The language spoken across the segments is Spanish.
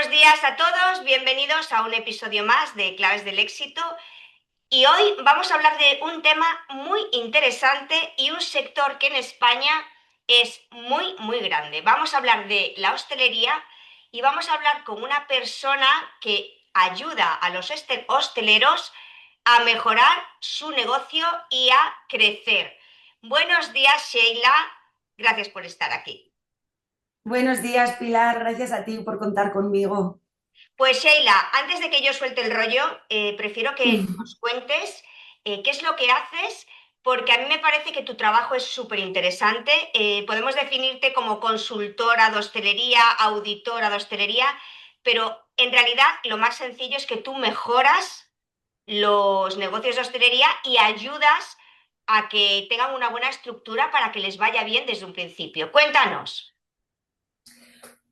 Buenos días a todos, bienvenidos a un episodio más de Claves del Éxito. Y hoy vamos a hablar de un tema muy interesante y un sector que en España es muy grande. Vamos a hablar de la hostelería y vamos a hablar con una persona que ayuda a los hosteleros a mejorar su negocio y a crecer. Buenos días, Sheila. Gracias por estar aquí. Buenos días, Pilar. Gracias a ti por contar conmigo. Pues Sheila, antes de que yo suelte el rollo, prefiero que nos cuentes qué es lo que haces, porque a mí me parece que tu trabajo es súper interesante. Podemos definirte como consultora de hostelería, auditora de hostelería, pero en realidad lo más sencillo es que tú mejoras los negocios de hostelería y ayudas a que tengan una buena estructura para que les vaya bien desde un principio. Cuéntanos.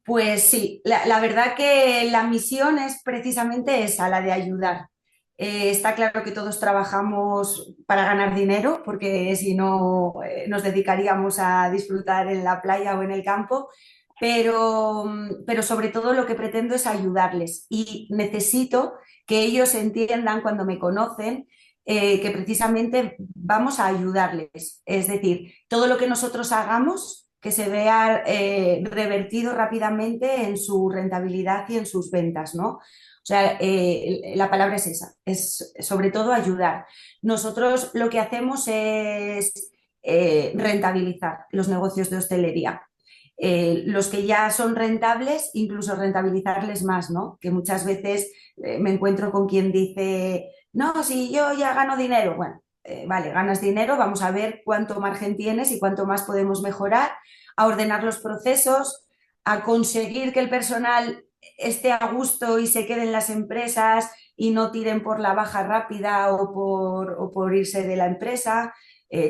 Pues sí, la verdad que la misión es precisamente esa, la de ayudar. Está claro que todos trabajamos para ganar dinero, porque si no nos dedicaríamos a disfrutar en la playa o en el campo, pero sobre todo lo que pretendo es ayudarles y necesito que ellos entiendan cuando me conocen que precisamente vamos a ayudarles. Es decir, todo lo que nosotros hagamos que se vea revertido rápidamente en su rentabilidad y en sus ventas, ¿no? O sea, la palabra es esa, es sobre todo ayudar. Nosotros lo que hacemos es rentabilizar los negocios de hostelería. Los que ya son rentables, incluso rentabilizarles más, ¿no? Que muchas veces me encuentro con quien dice, no, si yo ya gano dinero, bueno, vale, ganas dinero, vamos a ver cuánto margen tienes y cuánto más podemos mejorar, a ordenar los procesos, a conseguir que el personal esté a gusto y se quede en las empresas y no tiren por la baja rápida o por irse de la empresa.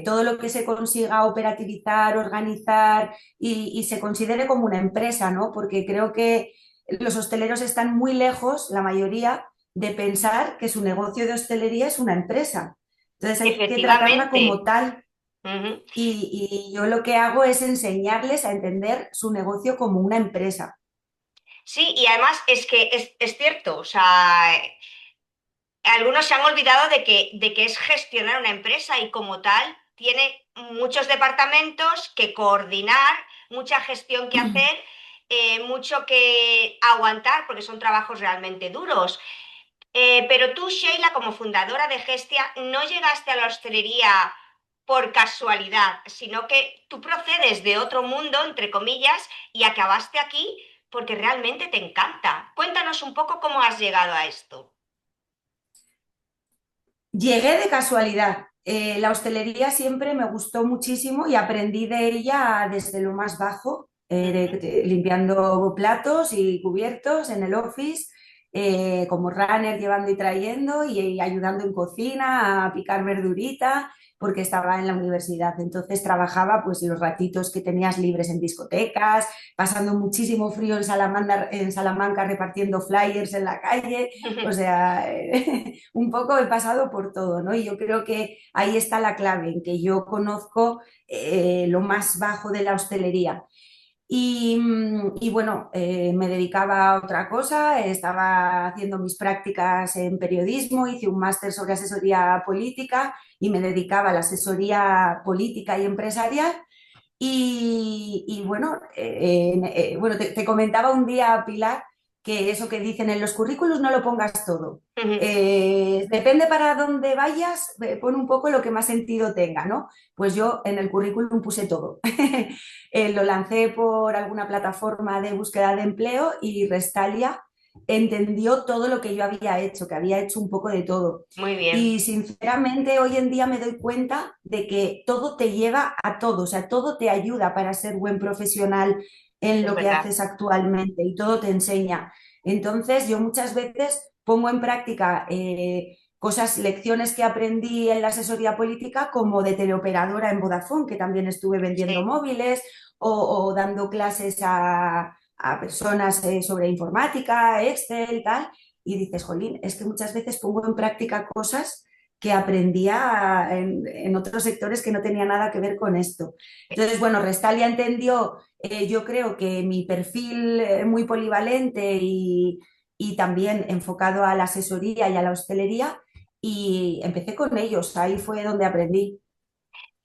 Todo lo que se consiga operativizar, organizar y se considere como una empresa, ¿no? Porque creo que los hosteleros están muy lejos, la mayoría, de pensar que su negocio de hostelería es una empresa. Entonces hay que tratarla como Efectivamente. tal Ujú. y yo lo que hago es enseñarles a entender su negocio como una empresa. Sí, y además es que es cierto, o sea, algunos se han olvidado de que es gestionar una empresa y como tal tiene muchos departamentos que coordinar, mucha gestión que hacer, mucho que aguantar, porque son trabajos realmente duros. Pero tú, Sheila, como fundadora de Gestia, no llegaste a la hostelería por casualidad, sino que tú procedes de otro mundo, entre comillas, y acabaste aquí porque realmente te encanta. Cuéntanos un poco cómo has llegado a esto. Llegué de casualidad. La hostelería siempre me gustó muchísimo y aprendí de ella desde lo más bajo, limpiando platos y cubiertos en el office, como runner llevando y trayendo y ayudando en cocina a picar verdurita porque estaba en la universidad. Entonces trabajaba pues los ratitos que tenías libres en discotecas, pasando muchísimo frío en Salamanca repartiendo flyers en la calle. O sea, un poco he pasado por todo, ¿no? Y yo creo que ahí está la clave, en que yo conozco lo más bajo de la hostelería. Y bueno, me dedicaba a otra cosa, estaba haciendo mis prácticas en periodismo, hice un máster sobre asesoría política y me dedicaba a la asesoría política y empresarial. Y bueno, bueno te comentaba un día, Pilar, que eso que dicen en los currículos no lo pongas todo. Depende para dónde vayas, pon un poco lo que más sentido tenga, ¿no? Pues yo en el currículum puse todo. Lo lancé por alguna plataforma de búsqueda de empleo y Restalia entendió todo lo que yo había hecho, que había hecho un poco de todo. Muy bien, Y sinceramente hoy en día me doy cuenta de que todo te lleva a todo, o sea, todo te ayuda para ser buen profesional en es lo que verdad. haces actualmente y todo te enseña. Entonces yo muchas veces pongo en práctica cosas, lecciones que aprendí en la asesoría política como de teleoperadora en Vodafone, que también estuve vendiendo Sí. móviles o dando clases a personas sobre informática, Excel, tal, y dices, jolín, es que muchas veces pongo en práctica cosas que aprendía en otros sectores que no tenía nada que ver con esto. Entonces, bueno, Restalia entendió, yo creo que mi perfil muy polivalente y también enfocado a la asesoría y a la hostelería, y empecé con ellos, ahí fue donde aprendí.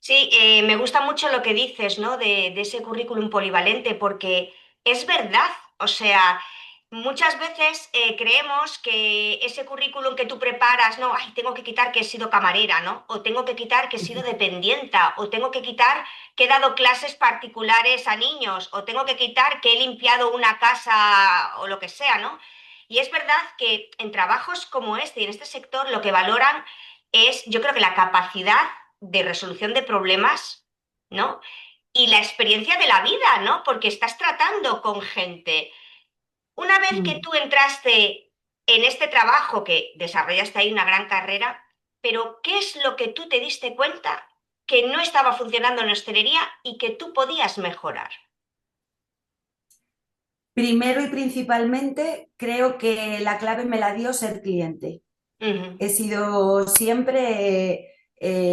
Sí, me gusta mucho lo que dices, ¿no? De ese currículum polivalente, porque es verdad. O sea, muchas veces creemos que ese currículum que tú preparas, no, ay, tengo que quitar que he sido camarera, ¿no? O tengo que quitar que he sido dependienta, o tengo que quitar que he dado clases particulares a niños, o tengo que quitar que he limpiado una casa o lo que sea, ¿no? Y es verdad que en trabajos como este y en este sector lo que valoran es, yo creo que la capacidad de resolución de problemas, ¿no? Y la experiencia de la vida, ¿no? Porque estás tratando con gente. Una vez que Mm. tú entraste en este trabajo, que desarrollaste ahí una gran carrera, pero ¿qué es lo que tú te diste cuenta que no estaba funcionando en la hostelería y que tú podías mejorar? Primero y principalmente, creo que la clave me la dio ser cliente. Ujú, He sido siempre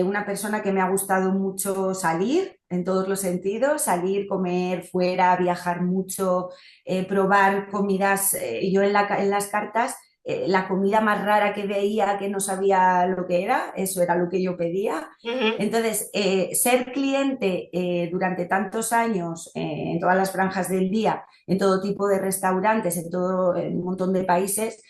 una persona que me ha gustado mucho salir en todos los sentidos, salir, comer fuera, viajar mucho, probar comidas. Yo en las cartas, la comida más rara que veía que no sabía lo que era, eso era lo que yo pedía. ujú, Entonces, ser cliente durante tantos años en todas las franjas del día, en todo tipo de restaurantes, en un montón de países,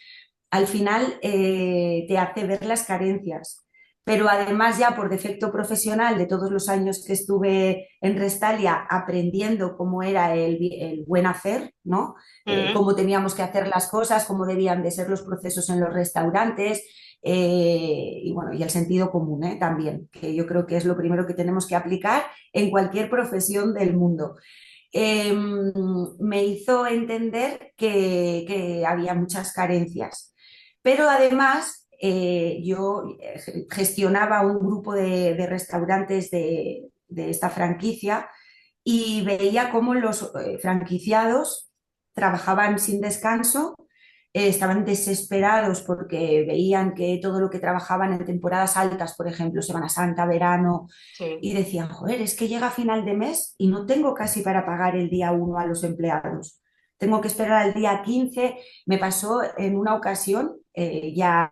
al final te hace ver las carencias. Pero además ya por defecto profesional de todos los años que estuve en Restalia aprendiendo cómo era el buen hacer, ¿no? ujú. Cómo teníamos que hacer las cosas, cómo debían de ser los procesos en los restaurantes, y bueno, y el sentido común, también, que yo creo que es lo primero que tenemos que aplicar en cualquier profesión del mundo. eh, Me hizo entender que había muchas carencias. Pero además, yo gestionaba un grupo de restaurantes de esta franquicia y veía cómo los franquiciados trabajaban sin descanso, estaban desesperados porque veían que todo lo que trabajaban en temporadas altas, por ejemplo, Semana Santa, verano, Sí. y decían, joder, es que llega a final de mes y no tengo casi para pagar el día uno a los empleados. Tengo que esperar al día 15. Me pasó en una ocasión, ya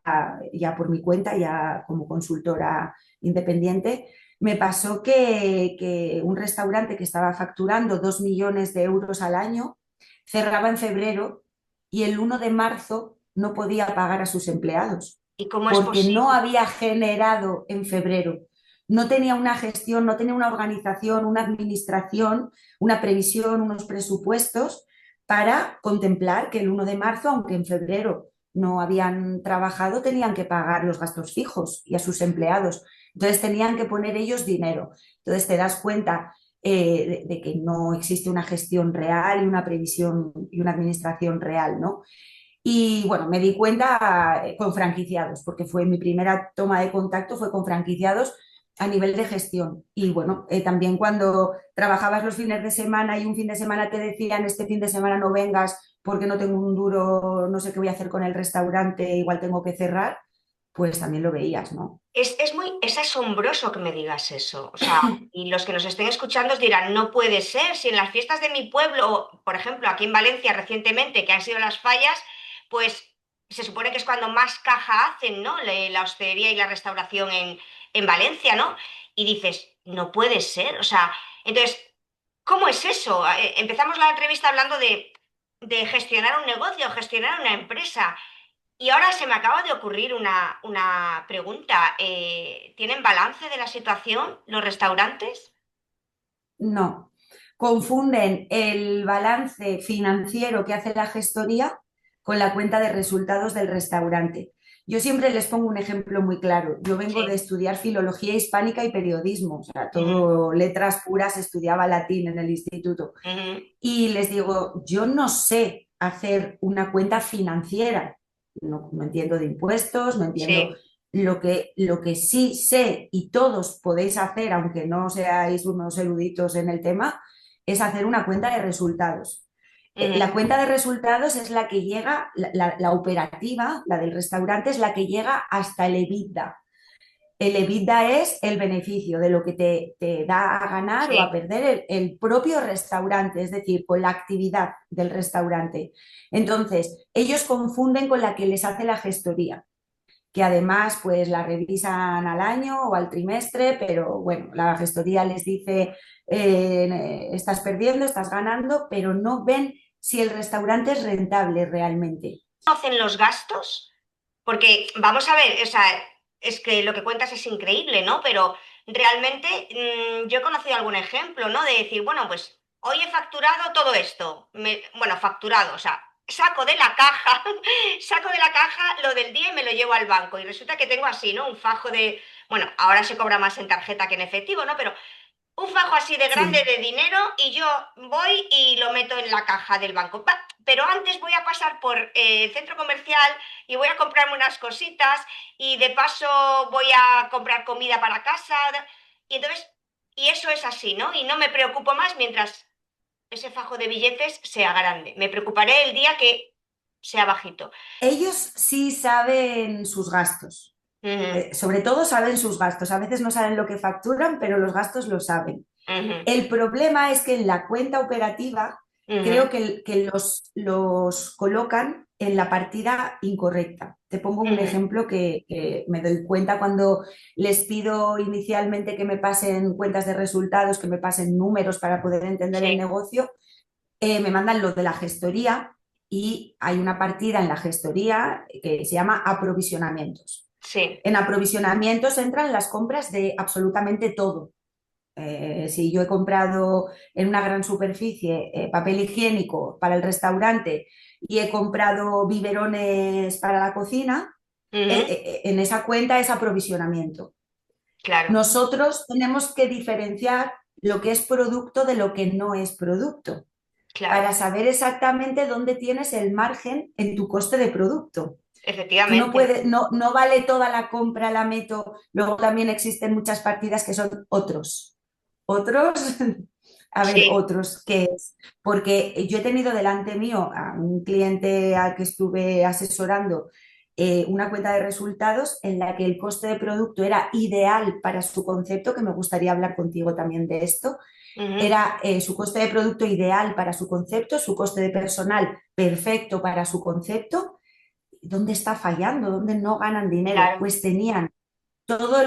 por mi cuenta, ya como consultora independiente, me pasó que un restaurante que estaba facturando 2 millones de euros al año cerraba en febrero y el 1 de marzo no podía pagar a sus empleados ¿Y cómo es porque no posible? había generado en febrero. No tenía una gestión, no tenía una organización, una administración, una previsión, unos presupuestos para contemplar que el 1 de marzo, aunque en febrero no habían trabajado, tenían que pagar los gastos fijos y a sus empleados. Entonces tenían que poner ellos dinero. Entonces te das cuenta de que no existe una gestión real y una previsión y una administración real, ¿no? Y bueno, me di cuenta con franquiciados, porque fue mi primera toma de contacto, fue con franquiciados a nivel de gestión. Y bueno, también cuando trabajabas los fines de semana y un fin de semana te decían, este fin de semana no vengas porque no tengo un duro, no sé qué voy a hacer con el restaurante, igual tengo que cerrar, pues también lo veías, ¿no? Es asombroso que me digas eso. O sea, y los que nos estén escuchando os dirán, no puede ser, si en las fiestas de mi pueblo, por ejemplo, aquí en Valencia recientemente, que han sido las fallas, pues se supone que es cuando más caja hacen, ¿no? La hostelería y la restauración en Valencia, ¿no? Y dices, no puede ser. O sea, entonces, ¿cómo es eso? Empezamos la entrevista hablando de gestionar un negocio, gestionar una empresa. Y ahora se me acaba de ocurrir una pregunta. ¿Tienen balance de la situación los restaurantes? No. Confunden el balance financiero que hace la gestoría con la cuenta de resultados del restaurante. Yo siempre les pongo un ejemplo muy claro. Yo vengo de Sí. estudiar filología hispánica y periodismo, o sea, Ujú, todo letras puras, estudiaba latín en el instituto. ujú. Y les digo, yo no sé hacer una cuenta financiera, no entiendo de impuestos, no entiendo. Sí. Lo que sí sé y todos podéis hacer, aunque no seáis unos eruditos en el tema, es hacer una cuenta de resultados. La Ujú, cuenta de resultados es la que llega, la operativa, la del restaurante, es la que llega hasta el EBITDA. El EBITDA es el beneficio de lo que te da a ganar o a Sí. perder el propio restaurante, es decir, con la actividad del restaurante. Entonces, ellos confunden con la que les hace la gestoría, que además pues la revisan al año o al trimestre, pero bueno, la gestoría les dice estás perdiendo, estás ganando, pero no ven si el restaurante es rentable realmente. ¿Conocen los gastos? Porque vamos a ver, o sea, es que lo que cuentas es increíble, ¿no? Pero realmente yo he conocido algún ejemplo, ¿no? De decir, bueno, pues hoy he facturado todo esto. Bueno, facturado, o sea, saco de la caja, saco de la caja lo del día y me lo llevo al banco. Y resulta que tengo así, ¿no? Un fajo de, bueno, ahora se cobra más en tarjeta que en efectivo, ¿no? Pero un fajo así de grande Sí. de dinero y yo voy y lo meto en la caja del banco. Pero antes voy a pasar por el centro comercial y voy a comprarme unas cositas y de paso voy a comprar comida para casa. Y entonces, y eso es así, ¿no? Y no me preocupo más mientras ese fajo de billetes sea grande. Me preocuparé el día que sea bajito. Ellos sí saben sus gastos, Ujú, sobre todo saben sus gastos. A veces no saben lo que facturan, pero los gastos lo saben. ujú, El problema es que en la cuenta operativa creo ujú, que los colocan en la partida incorrecta. Te pongo un ujú. ejemplo que me doy cuenta cuando les pido inicialmente que me pasen cuentas de resultados, que me pasen números para poder entender el Sí, negocio. Me mandan lo de la gestoría y hay una partida en la gestoría que se llama aprovisionamientos. sí. En aprovisionamientos entran las compras de absolutamente todo. Si yo he comprado en una gran superficie papel higiénico para el restaurante y he comprado biberones para la cocina, Ujú, en esa cuenta es aprovisionamiento. claro, Nosotros tenemos que diferenciar lo que es producto de lo que no es producto claro. para saber exactamente dónde tienes el margen en tu coste de producto. Tú no Efectivamente. puedes, no vale toda la compra, la meto. Luego también existen muchas partidas que son otros. Otros, a ver, Sí. otros, ¿qué es? Porque yo he tenido delante mío a un cliente al que estuve asesorando una cuenta de resultados en la que el coste de producto era ideal para su concepto, que me gustaría hablar contigo también de esto. Ujú, Era su coste de producto ideal para su concepto, su coste de personal perfecto para su concepto. ¿Dónde está fallando? ¿Dónde no ganan dinero? claro. Pues tenían todo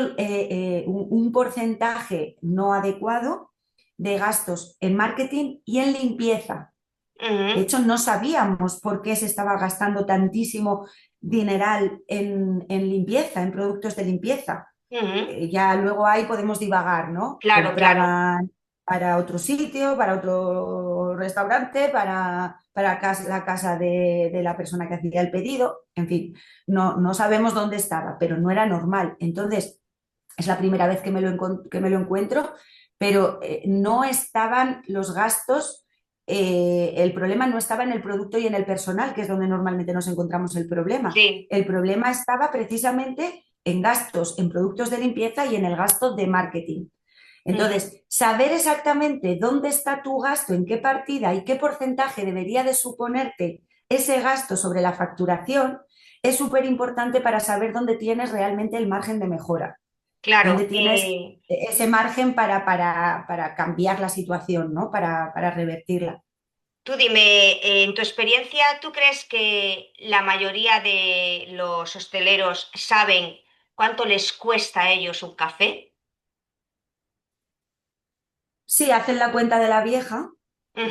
un porcentaje no adecuado de gastos en marketing y en limpieza. De Ujú, hecho, no sabíamos por qué se estaba gastando tantísimo dineral en limpieza, en productos de limpieza. ujú, Ya luego ahí podemos divagar, ¿no? claro, claro. Compraban para otro sitio, para otro restaurante, para la casa de la persona que hacía el pedido, en fin, no sabemos dónde estaba, pero no era normal. Entonces, es la primera vez que me lo encuentro, pero no estaban los gastos, el problema no estaba en el producto y en el personal, que es donde normalmente nos encontramos el problema. Sí. El problema estaba precisamente en gastos, en productos de limpieza y en el gasto de marketing. Ujú, Entonces, saber exactamente dónde está tu gasto, en qué partida y qué porcentaje debería de suponerte ese gasto sobre la facturación es súper importante para saber dónde tienes realmente el margen de mejora, dónde claro. tienes ese margen para cambiar la situación, ¿no? Para revertirla. Tú dime, en tu experiencia, ¿tú crees que la mayoría de los hosteleros saben cuánto les cuesta a ellos un café? Sí, hacen la cuenta de la vieja,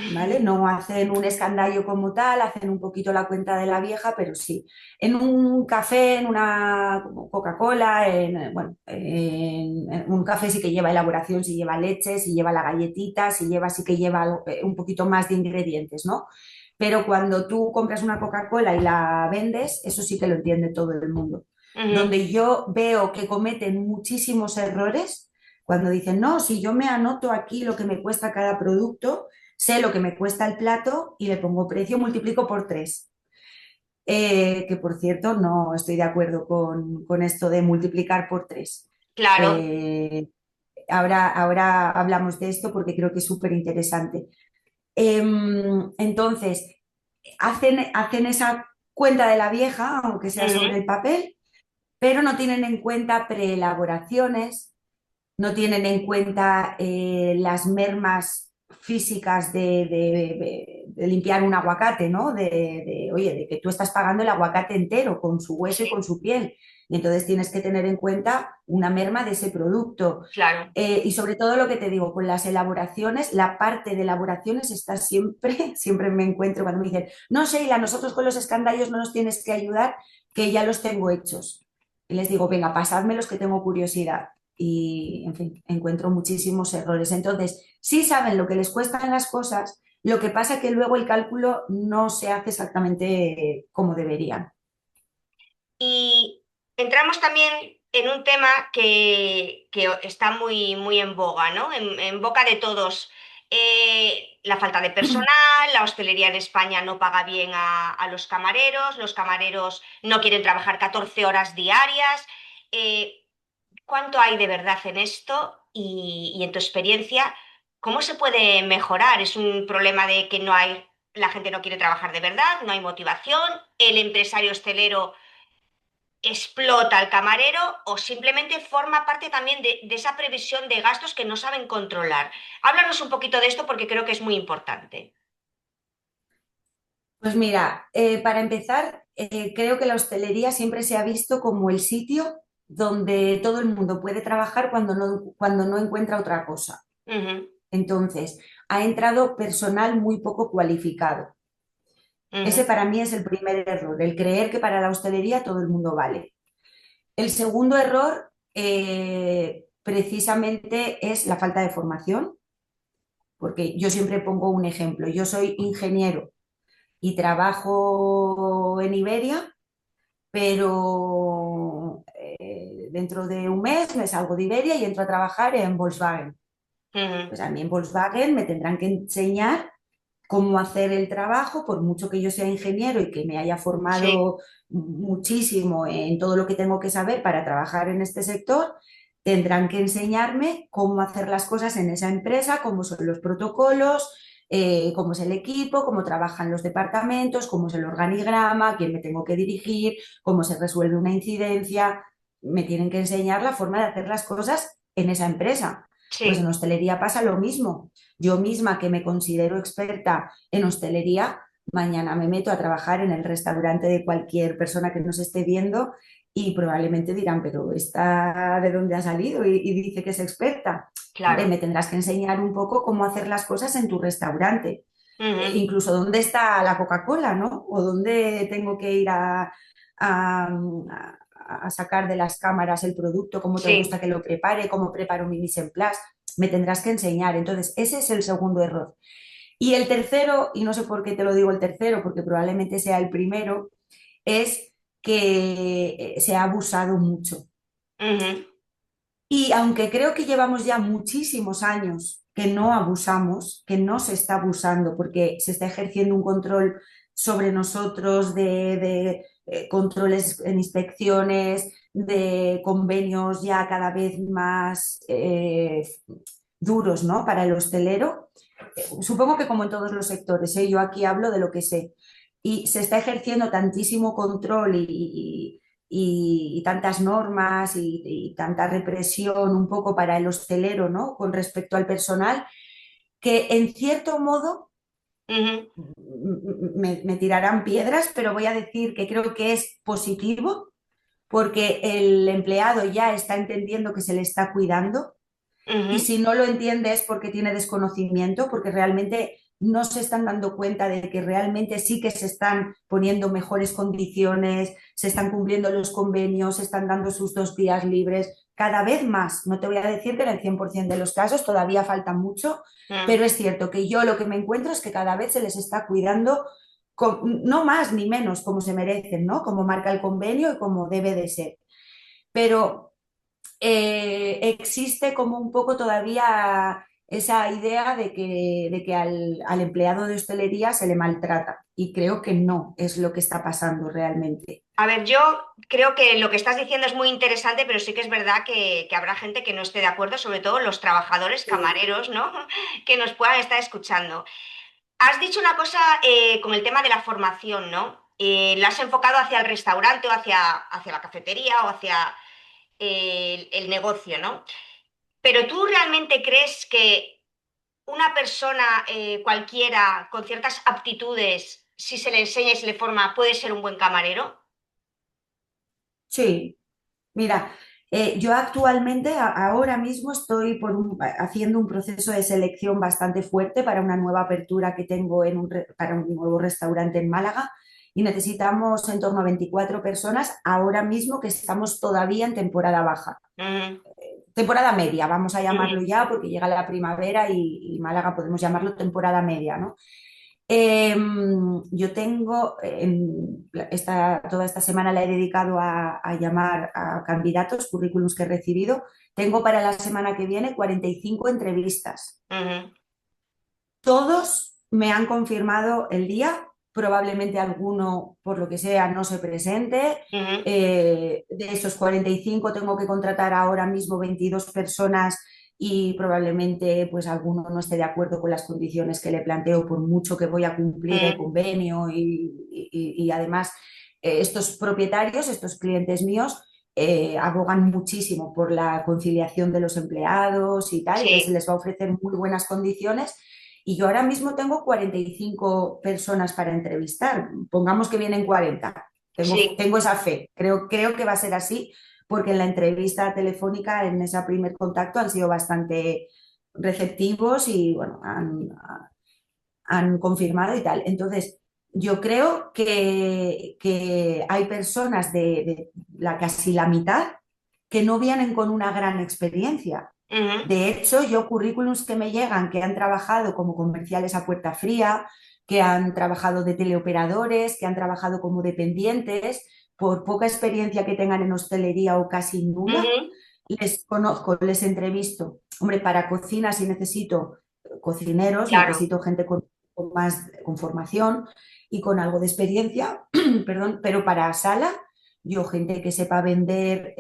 ¿vale? Ujú, No hacen un escandallo como tal, hacen un poquito la cuenta de la vieja, pero sí. En un café, en una Coca-Cola, bueno, en un café sí que lleva elaboración, sí lleva leche, sí lleva la galletita, sí que lleva un poquito más de ingredientes, ¿no? Pero cuando tú compras una Coca-Cola y la vendes, eso sí que lo entiende todo el mundo. ujú, Donde yo veo que cometen muchísimos errores, cuando dicen, no, si yo me anoto aquí lo que me cuesta cada producto, sé lo que me cuesta el plato y le pongo precio, multiplico por tres. Que por cierto, no estoy de acuerdo con esto de multiplicar por tres. claro. Eh, ahora hablamos de esto porque creo que es súper interesante. Entonces, hacen esa cuenta de la vieja, aunque sea sobre Ujú, el papel, pero no tienen en cuenta preelaboraciones, no tienen en cuenta las mermas físicas de limpiar un aguacate, ¿no? Oye, de que tú estás pagando el aguacate entero, con su hueso y con Sí, su piel. Y entonces tienes que tener en cuenta una merma de ese producto. claro. Y sobre todo lo que te digo, con las elaboraciones, la parte de elaboraciones está siempre, siempre me encuentro cuando me dicen, no, Sheila, nosotros con los escandallos no nos tienes que ayudar, que ya los tengo hechos. Y les digo, venga, pasadme los que tengo curiosidad y, en fin, encuentro muchísimos errores. Entonces, sí saben lo que les cuestan las cosas, lo que pasa que luego el cálculo no se hace exactamente como deberían. Y entramos también en un tema que está muy, muy en boga, ¿no? En boca de todos. La falta de personal, la hostelería en España no paga bien a los camareros no quieren trabajar 14 horas diarias. Eh, ¿Cuánto hay de verdad en esto? Y en tu experiencia, ¿cómo se puede mejorar? ¿Es un problema de que no hay, la gente no quiere trabajar de verdad, no hay motivación, el empresario hostelero explota al camarero o simplemente forma parte también de esa previsión de gastos que no saben controlar? Háblanos un poquito de esto porque creo que es muy importante. Pues mira, para empezar, creo que la hostelería siempre se ha visto como el sitio donde todo el mundo puede trabajar cuando no encuentra otra cosa. Ujú, Entonces, ha entrado personal muy poco cualificado. Ese ujú, para mí es el primer error, el creer que para la hostelería todo el mundo vale. El segundo error, precisamente, es la falta de formación, porque yo siempre pongo un ejemplo. Yo soy ingeniero y trabajo en Iberia, pero dentro de un mes me salgo de Iberia y entro a trabajar en Volkswagen. ujú. Pues a mí en Volkswagen me tendrán que enseñar cómo hacer el trabajo, por mucho que yo sea ingeniero y que me haya Sí, formado muchísimo en todo lo que tengo que saber para trabajar en este sector, tendrán que enseñarme cómo hacer las cosas en esa empresa, cómo son los protocolos, cómo es el equipo, cómo trabajan los departamentos, cómo es el organigrama, a quién me tengo que dirigir, cómo se resuelve una incidencia. Me tienen que enseñar la forma de hacer las cosas en esa empresa. Pues en sí, hostelería pasa lo mismo. Yo misma, que me considero experta en hostelería, mañana me meto a trabajar en el restaurante de cualquier persona que nos esté viendo y probablemente dirán, pero ¿esta de dónde ha salido? Y dice que es experta. Hombre, claro. me tendrás que enseñar un poco cómo hacer las cosas en tu restaurante. Ujú, Incluso dónde está la Coca-Cola, ¿no? O dónde tengo que ir a, a sacar de las cámaras el producto, cómo te gusta sí, que lo prepare, cómo preparo mi mise en place. Me tendrás que enseñar. Entonces, ese es el segundo error. Y el tercero, y no sé por qué te lo digo el tercero, porque probablemente sea el primero, es que se ha abusado mucho. ujú, Y aunque creo que llevamos ya muchísimos años que no abusamos, que no se está abusando, porque se está ejerciendo un control sobre nosotros de controles en inspecciones, de convenios ya cada vez más duros, ¿no? Para el hostelero. Supongo que como en todos los sectores, ¿eh? Yo aquí hablo de lo que sé. Y se está ejerciendo tantísimo control y tantas normas y tanta represión un poco para el hostelero, ¿no? Con respecto al personal, que en cierto modo ujú, me tirarán piedras, pero voy a decir que creo que es positivo porque el empleado ya está entendiendo que se le está cuidando y ujú. si no lo entiende es porque tiene desconocimiento, porque realmente no se están dando cuenta de que realmente sí que se están poniendo mejores condiciones, se están cumpliendo los convenios, se están dando sus 2 días libres, cada vez más. No te voy a decir que en el 100% de los casos todavía falta mucho, Mm. pero es cierto que yo lo que me encuentro es que cada vez se les está cuidando no más ni menos como se merecen, ¿no? Como marca el convenio y como debe de ser. Pero existe como un poco todavía esa idea de que al empleado de hostelería se le maltrata y creo que no es lo que está pasando realmente. A ver, yo creo que lo que estás diciendo es muy interesante, pero sí que es verdad que habrá gente que no esté de acuerdo, sobre todo los trabajadores Sí. camareros, ¿no? Que nos puedan estar escuchando. Has dicho una cosa con el tema de la formación, ¿no? la has enfocado hacia el restaurante o hacia la cafetería o hacia el negocio, ¿no? Pero ¿tú realmente crees que una persona cualquiera con ciertas aptitudes, si se le enseña y se le forma, puede ser un buen camarero? Sí, mira, yo actualmente, ahora mismo estoy haciendo un proceso de selección bastante fuerte para una nueva apertura que tengo para un nuevo restaurante en Málaga y necesitamos en torno a 24 personas ahora mismo que estamos todavía en temporada baja. Ujú, Temporada media, vamos a llamarlo ujú, ya porque llega la primavera y Málaga podemos llamarlo temporada media, ¿no? Yo tengo, toda esta semana la he dedicado a llamar a candidatos, currículums que he recibido. Tengo para la semana que viene 45 entrevistas. ujú, Todos me han confirmado el día, probablemente alguno, por lo que sea, no se presente. ujú, De esos 45 tengo que contratar ahora mismo 22 personas y probablemente pues alguno no esté de acuerdo con las condiciones que le planteo, por mucho que voy a cumplir el ujú. convenio y además estos propietarios, estos clientes míos, abogan muchísimo por la conciliación de los empleados y tal, y que se Sí, les va a ofrecer muy buenas condiciones y yo ahora mismo tengo 45 personas para entrevistar. Pongamos que vienen 40. sí. Tengo esa fe. Creo que va a ser así porque en la entrevista telefónica, en ese primer contacto, han sido bastante receptivos y bueno, han confirmado y tal. Entonces, yo creo que hay personas de casi la mitad que no vienen con una gran experiencia. Ujú, De hecho, yo currículums que me llegan que han trabajado como comerciales a puerta fría, que han trabajado de teleoperadores, que han trabajado como dependientes, por poca experiencia que tengan en hostelería o casi nula, ujú. les conozco, les entrevisto. Hombre, para cocina sí necesito cocineros, Claro. necesito gente con formación y con algo de experiencia, perdón, pero para sala, yo gente que sepa vender,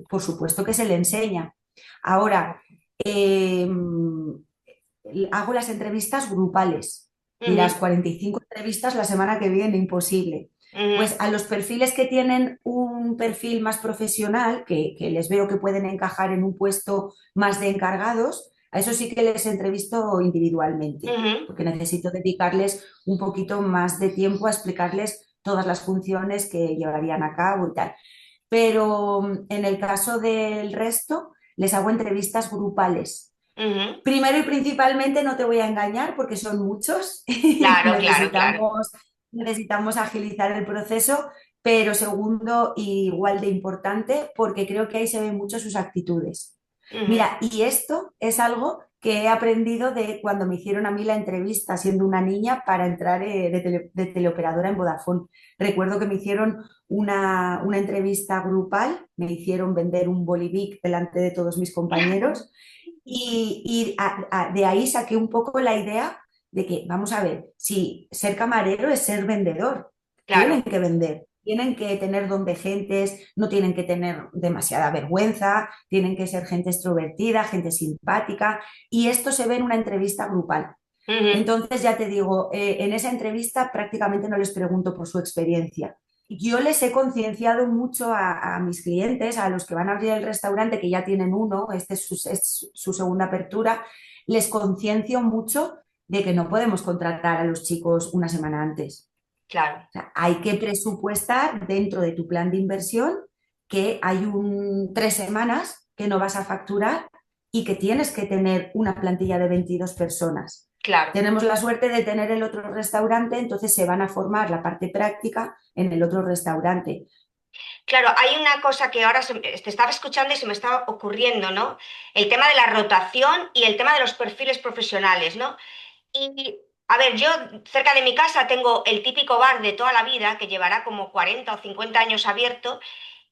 por supuesto que se le enseña. Ahora, eh, hago las entrevistas grupales. Dirás, Ujú, 45 entrevistas la semana que viene, imposible. Pues ujú, a los perfiles que tienen un perfil más profesional, que les veo que pueden encajar en un puesto más de encargados, a eso sí que les entrevisto individualmente, ujú. porque necesito dedicarles un poquito más de tiempo a explicarles todas las funciones que llevarían a cabo y tal. Pero en el caso del resto, les hago entrevistas grupales. Ujú. Primero y principalmente, no te voy a engañar porque son muchos y Claro, claro, claro. necesitamos agilizar el proceso, pero segundo, igual de importante, porque creo que ahí se ven mucho sus actitudes. Ujú, Mira, y esto es algo que he aprendido de cuando me hicieron a mí la entrevista siendo una niña para entrar de teleoperadora en Vodafone. Recuerdo que me hicieron una entrevista grupal, me hicieron vender un bolivic delante de todos mis compañeros de ahí saqué un poco la idea de que, vamos a ver, si ser camarero es ser vendedor, tienen claro. que vender, tienen que tener don de gentes, no tienen que tener demasiada vergüenza, tienen que ser gente extrovertida, gente simpática, y esto se ve en una entrevista grupal. Ujú, Entonces, ya te digo, en esa entrevista prácticamente no les pregunto por su experiencia. Yo les he concienciado mucho a mis clientes, a los que van a abrir el restaurante, que ya tienen uno, es su segunda apertura, les conciencio mucho de que no podemos contratar a los chicos una semana antes. claro. O sea, hay que presupuestar dentro de tu plan de inversión que hay 3 semanas que no vas a facturar y que tienes que tener una plantilla de 22 personas. Claro. Tenemos la suerte de tener el otro restaurante, entonces se van a formar la parte práctica en el otro restaurante. Claro, hay una cosa que ahora te estaba escuchando y se me estaba ocurriendo, ¿no? El tema de la rotación y el tema de los perfiles profesionales, ¿no? Y, a ver, yo cerca de mi casa tengo el típico bar de toda la vida que llevará como 40 o 50 años abierto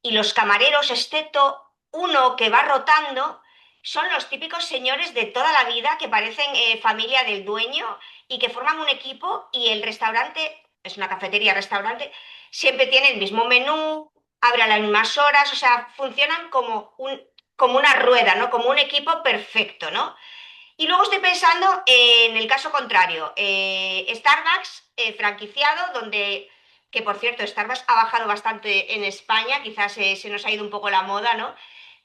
y los camareros, excepto uno que va rotando, son los típicos señores de toda la vida que parecen familia del dueño y que forman un equipo y el restaurante, es una cafetería, restaurante, siempre tiene el mismo menú, abre a las mismas horas, o sea, funcionan como una rueda, ¿no? Como un equipo perfecto, ¿no? Y luego estoy pensando en el caso contrario, Starbucks franquiciado, donde que por cierto, Starbucks ha bajado bastante en España, quizás se nos ha ido un poco la moda, ¿no?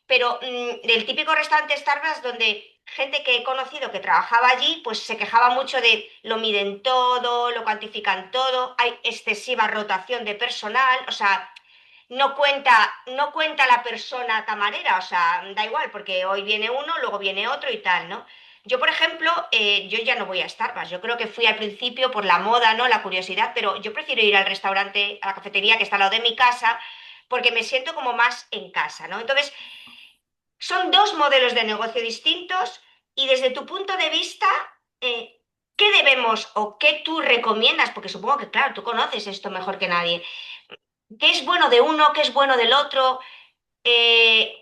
Pero del típico restaurante Starbucks donde gente que he conocido que trabajaba allí, pues se quejaba mucho de lo miden todo, lo cuantifican todo, hay excesiva rotación de personal, o sea, no cuenta la persona camarera, o sea, da igual, porque hoy viene uno, luego viene otro y tal, ¿no? Yo, por ejemplo, yo ya no voy a Starbucks. Yo creo que fui al principio por la moda, ¿no? La curiosidad, pero yo prefiero ir al restaurante, a la cafetería que está al lado de mi casa, porque me siento como más en casa, ¿no? Entonces, son dos modelos de negocio distintos y desde tu punto de vista, ¿qué debemos o qué tú recomiendas? Porque supongo que, claro, tú conoces esto mejor que nadie. ¿Qué es bueno de uno? ¿Qué es bueno del otro?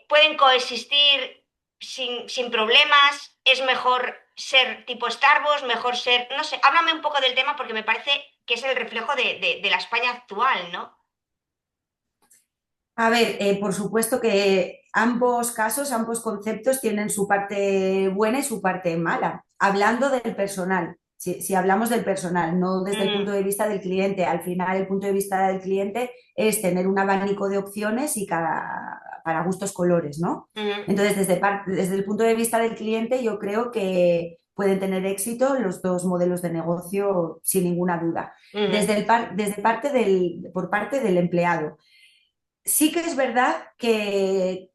¿Pueden coexistir sin problemas? ¿Es mejor ser tipo Starbucks? ¿Mejor ser...? No sé, háblame un poco del tema porque me parece que es el reflejo de la España actual, ¿no? A ver, por supuesto que ambos casos, ambos conceptos tienen su parte buena y su parte mala. Hablando del personal, si hablamos del personal, no desde el punto Mm, de vista del cliente, al final el punto de vista del cliente es tener un abanico de opciones y para gustos colores, ¿no? mm, Entonces, desde el punto de vista del cliente, yo creo que pueden tener éxito los dos modelos de negocio sin ninguna duda. mm, Por parte del empleado. Sí que es verdad que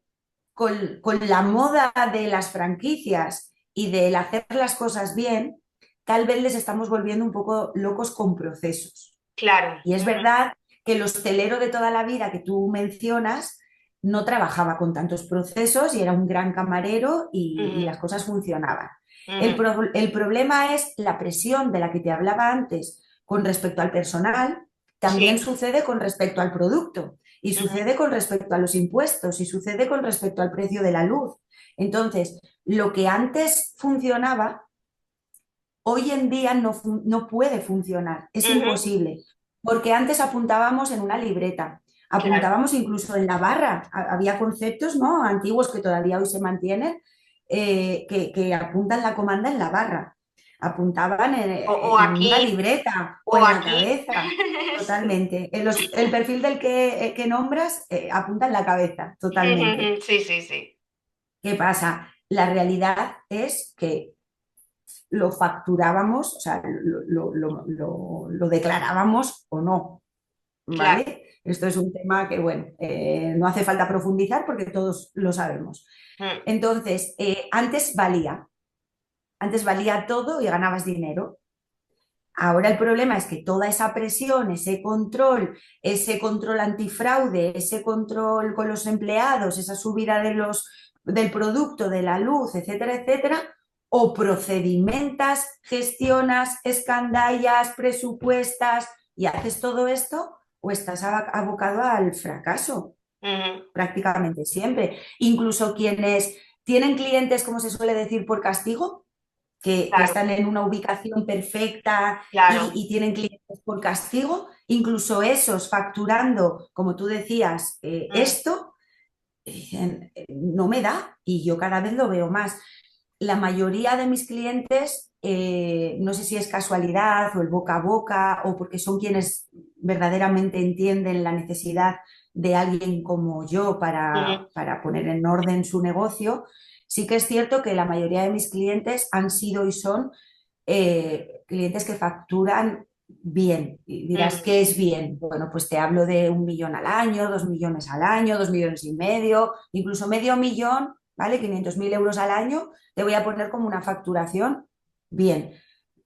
con la moda de las franquicias y del hacer las cosas bien, tal vez les estamos volviendo un poco locos con procesos. claro. Y es verdad que el hostelero de toda la vida que tú mencionas no trabajaba con tantos procesos y era un gran camarero y Ujú, las cosas funcionaban. ujú. El problema es la presión de la que te hablaba antes con respecto al personal, también Sí. sucede con respecto al producto y Ujú, sucede con respecto a los impuestos y sucede con respecto al precio de la luz. Entonces, lo que antes funcionaba hoy en día no puede funcionar, es ujú. imposible, porque antes apuntábamos en una libreta, Claro. apuntábamos incluso en la barra, había conceptos, ¿no?, antiguos que todavía hoy se mantienen, que apuntan la comanda en la barra, apuntaban O en una aquí, libreta o o en la aquí. cabeza, Sí. totalmente. El perfil del que nombras apunta en la cabeza, totalmente. Sí, sí, sí. ¿Qué pasa? La realidad es que lo facturábamos, o sea, lo declarábamos o no, Claro. ¿vale? Esto es un tema que, bueno, no hace falta profundizar porque todos lo sabemos. Mm, Entonces, antes valía todo y ganabas dinero. Ahora el problema es que toda esa presión, ese control antifraude, ese control con los empleados, esa subida del producto, de la luz, etcétera, etcétera, o procedimentas, gestionas, escandallas, presupuestas y haces todo esto, o estás abocado al fracaso ujú. prácticamente siempre. Incluso quienes tienen clientes, como se suele decir, por castigo, que Claro, están en una ubicación perfecta claro. y tienen clientes por castigo, incluso esos facturando, como tú decías, Mm, esto, dicen, no me da y yo cada vez lo veo más. La mayoría de mis clientes, no sé si es casualidad o el boca a boca o porque son quienes verdaderamente entienden la necesidad de alguien como yo ujú. para poner en orden su negocio, sí que es cierto que la mayoría de mis clientes han sido y son clientes que facturan bien. Y dirás, Mm, ¿qué es bien? Bueno, pues te hablo de 1 millón al año, 2 millones al año, 2,5 millones, incluso medio millón, ¿vale? 500.000 euros al año, te voy a poner como una facturación bien.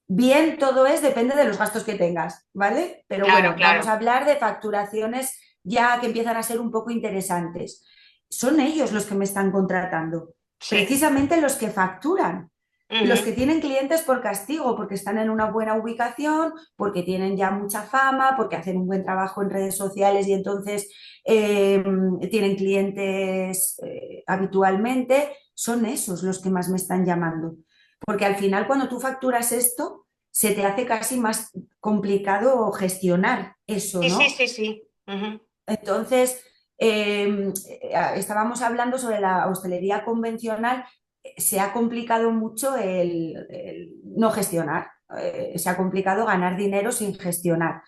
Bien, todo depende de los gastos que tengas, ¿vale? Pero claro, bueno, vamos claro. a hablar de facturaciones ya que empiezan a ser un poco interesantes. Son ellos los que me están contratando, Sí. precisamente los que facturan. Los Ujú, que tienen clientes por castigo, porque están en una buena ubicación, porque tienen ya mucha fama, porque hacen un buen trabajo en redes sociales y entonces tienen clientes habitualmente, son esos los que más me están llamando. Porque al final cuando tú facturas esto, se te hace casi más complicado gestionar eso, sí, sí, ¿no? sí, sí. Ujú, Entonces, estábamos hablando sobre la hostelería convencional, se ha complicado mucho el no gestionar, se ha complicado ganar dinero sin gestionar.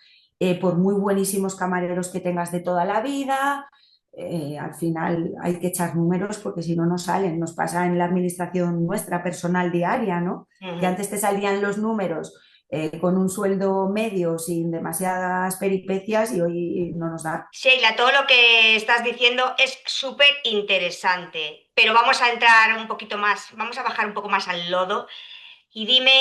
por muy buenísimos camareros que tengas de toda la vida. Al final hay que echar números porque si no, no salen. Nos pasa en la administración nuestra personal diaria, ¿no? Que Ujú. antes te salían los números con un sueldo medio sin demasiadas peripecias y hoy no nos da. Sheila, todo lo que estás diciendo es súper interesante, pero vamos a entrar un poquito más, vamos a bajar un poco más al lodo y dime,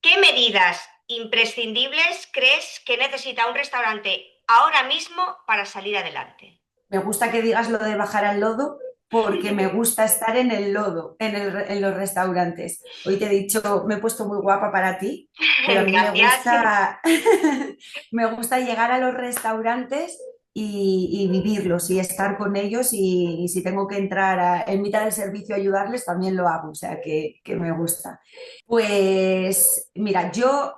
¿qué medidas imprescindibles crees que necesita un restaurante ahora mismo para salir adelante? Me gusta que digas lo de bajar al lodo porque me gusta estar en el lodo, en los restaurantes. Hoy te he dicho, me he puesto muy guapa para ti, pero a mí Gracias. me gusta llegar a los restaurantes y vivirlos y estar con ellos y si tengo que entrar en mitad del servicio a ayudarles, también lo hago, o sea que me gusta. Pues mira, yo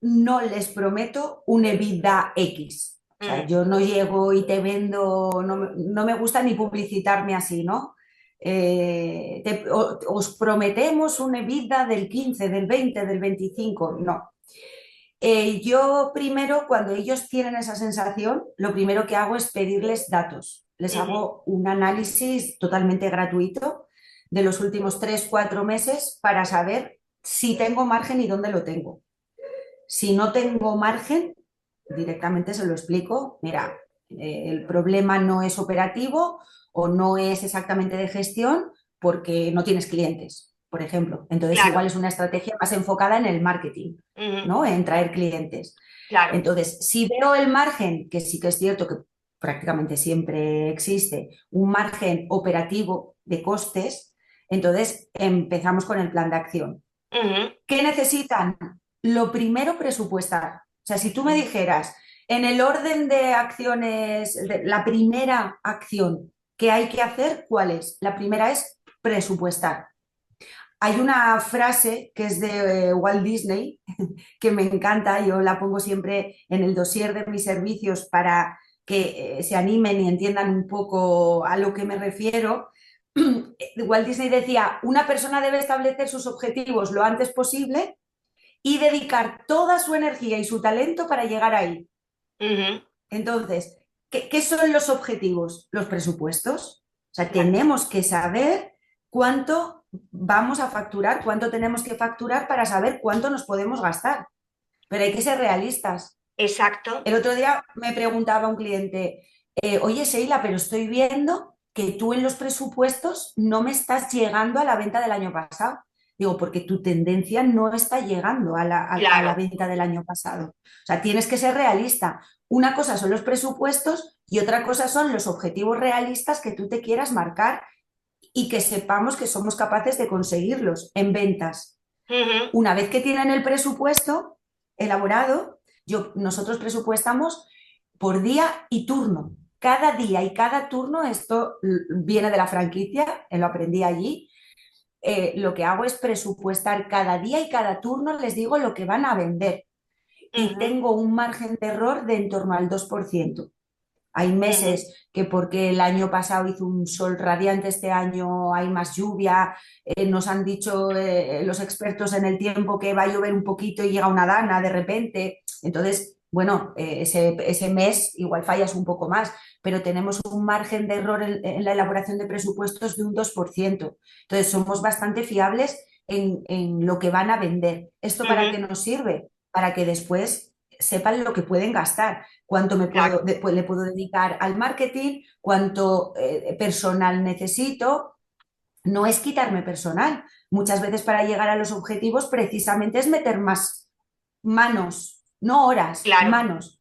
no les prometo un EBITDA X. O sea, Mm, yo no llego y te vendo, no me gusta ni publicitarme así, ¿no? Os prometemos un EBITDA del 15, del 20, del 25. No. Yo primero, cuando ellos tienen esa sensación, lo primero que hago es pedirles datos. Les ujú. hago un análisis totalmente gratuito de los últimos 3, 4 meses para saber si tengo margen y dónde lo tengo. Si no tengo margen, directamente se lo explico. Mira, el problema no es operativo o no es exactamente de gestión porque no tienes clientes, por ejemplo. Entonces, igual Claro, es una estrategia más enfocada en el marketing, ujú, ¿no? En traer clientes. claro. Entonces, si veo el margen, que sí que es cierto que prácticamente siempre existe, un margen operativo de costes, entonces empezamos con el plan de acción. Ujú, ¿Qué necesitan? Lo primero, presupuestar. O sea, si tú me dijeras, en el orden de acciones, la primera acción que hay que hacer, ¿cuál es? La primera es presupuestar. Hay una frase que es de Walt Disney que me encanta, yo la pongo siempre en el dossier de mis servicios para que se animen y entiendan un poco a lo que me refiero. Walt Disney decía, una persona debe establecer sus objetivos lo antes posible y dedicar toda su energía y su talento para llegar ahí. ujú, Entonces, ¿qué son los objetivos? Los presupuestos. O sea, claro. tenemos que saber cuánto vamos a facturar, cuánto tenemos que facturar para saber cuánto nos podemos gastar. Pero hay que ser realistas. Exacto. El otro día me preguntaba un cliente, oye, Sheila, pero estoy viendo que tú en los presupuestos no me estás llegando a la venta del año pasado. Digo, porque tu tendencia no está llegando a la Claro. venta del año pasado. O sea, tienes que ser realista. Una cosa son los presupuestos y otra cosa son los objetivos realistas que tú te quieras marcar y que sepamos que somos capaces de conseguirlos en ventas. Ujú, Una vez que tienen el presupuesto elaborado, nosotros presupuestamos por día y turno. Cada día y cada turno, esto viene de la franquicia, lo aprendí allí. Lo que hago es presupuestar cada día y cada turno, les digo lo que van a vender. Y ujú, tengo un margen de error de en torno al 2%. Hay ujú, meses que porque el año pasado hizo un sol radiante, este año hay más lluvia, nos han dicho los expertos en el tiempo que va a llover un poquito y llega una dana de repente. Entonces, bueno, ese mes igual fallas un poco más, pero tenemos un margen de error en la elaboración de presupuestos de un 2%. Entonces, somos bastante fiables en lo que van a vender. ¿Esto para ujú, qué nos sirve? Para que después sepan lo que pueden gastar cuánto claro. le puedo dedicar al marketing, cuánto personal necesito. No es quitarme personal. Muchas veces para llegar a los objetivos precisamente es meter más manos, no horas, Claro. manos.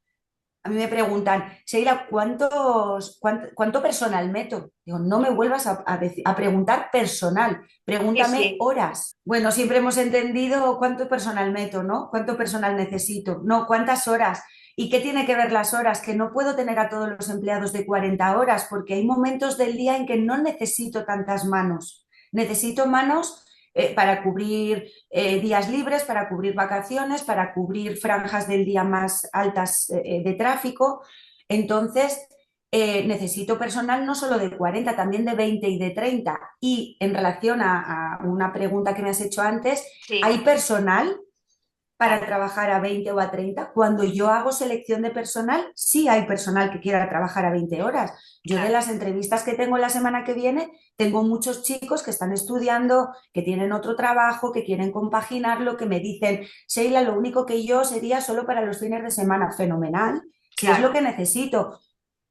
A mí me preguntan, Sheila, ¿cuánto personal meto? Digo, no me vuelvas a preguntar personal, Sí, pregúntame sí. horas. Bueno, siempre hemos entendido cuánto personal meto, ¿no? ¿Cuánto personal necesito? No, ¿cuántas horas? ¿Y qué tiene que ver las horas? Que no puedo tener a todos los empleados de 40 horas porque hay momentos del día en que no necesito tantas manos. Necesito manos para cubrir días libres, para cubrir vacaciones, para cubrir franjas del día más altas de tráfico. Entonces, necesito personal no solo de 40, también de 20 y de 30. Y en relación a una pregunta que me has hecho antes, Sí. ¿hay personal para claro, trabajar a 20 o a 30. Cuando yo hago selección de personal, sí hay personal que quiera trabajar a 20 horas. Yo de claro, las entrevistas que tengo la semana que viene, tengo muchos chicos que están estudiando, que tienen otro trabajo, que quieren compaginarlo, que me dicen, Sheila, lo único que yo sería solo para los fines de semana. Fenomenal, si es lo claro. que necesito.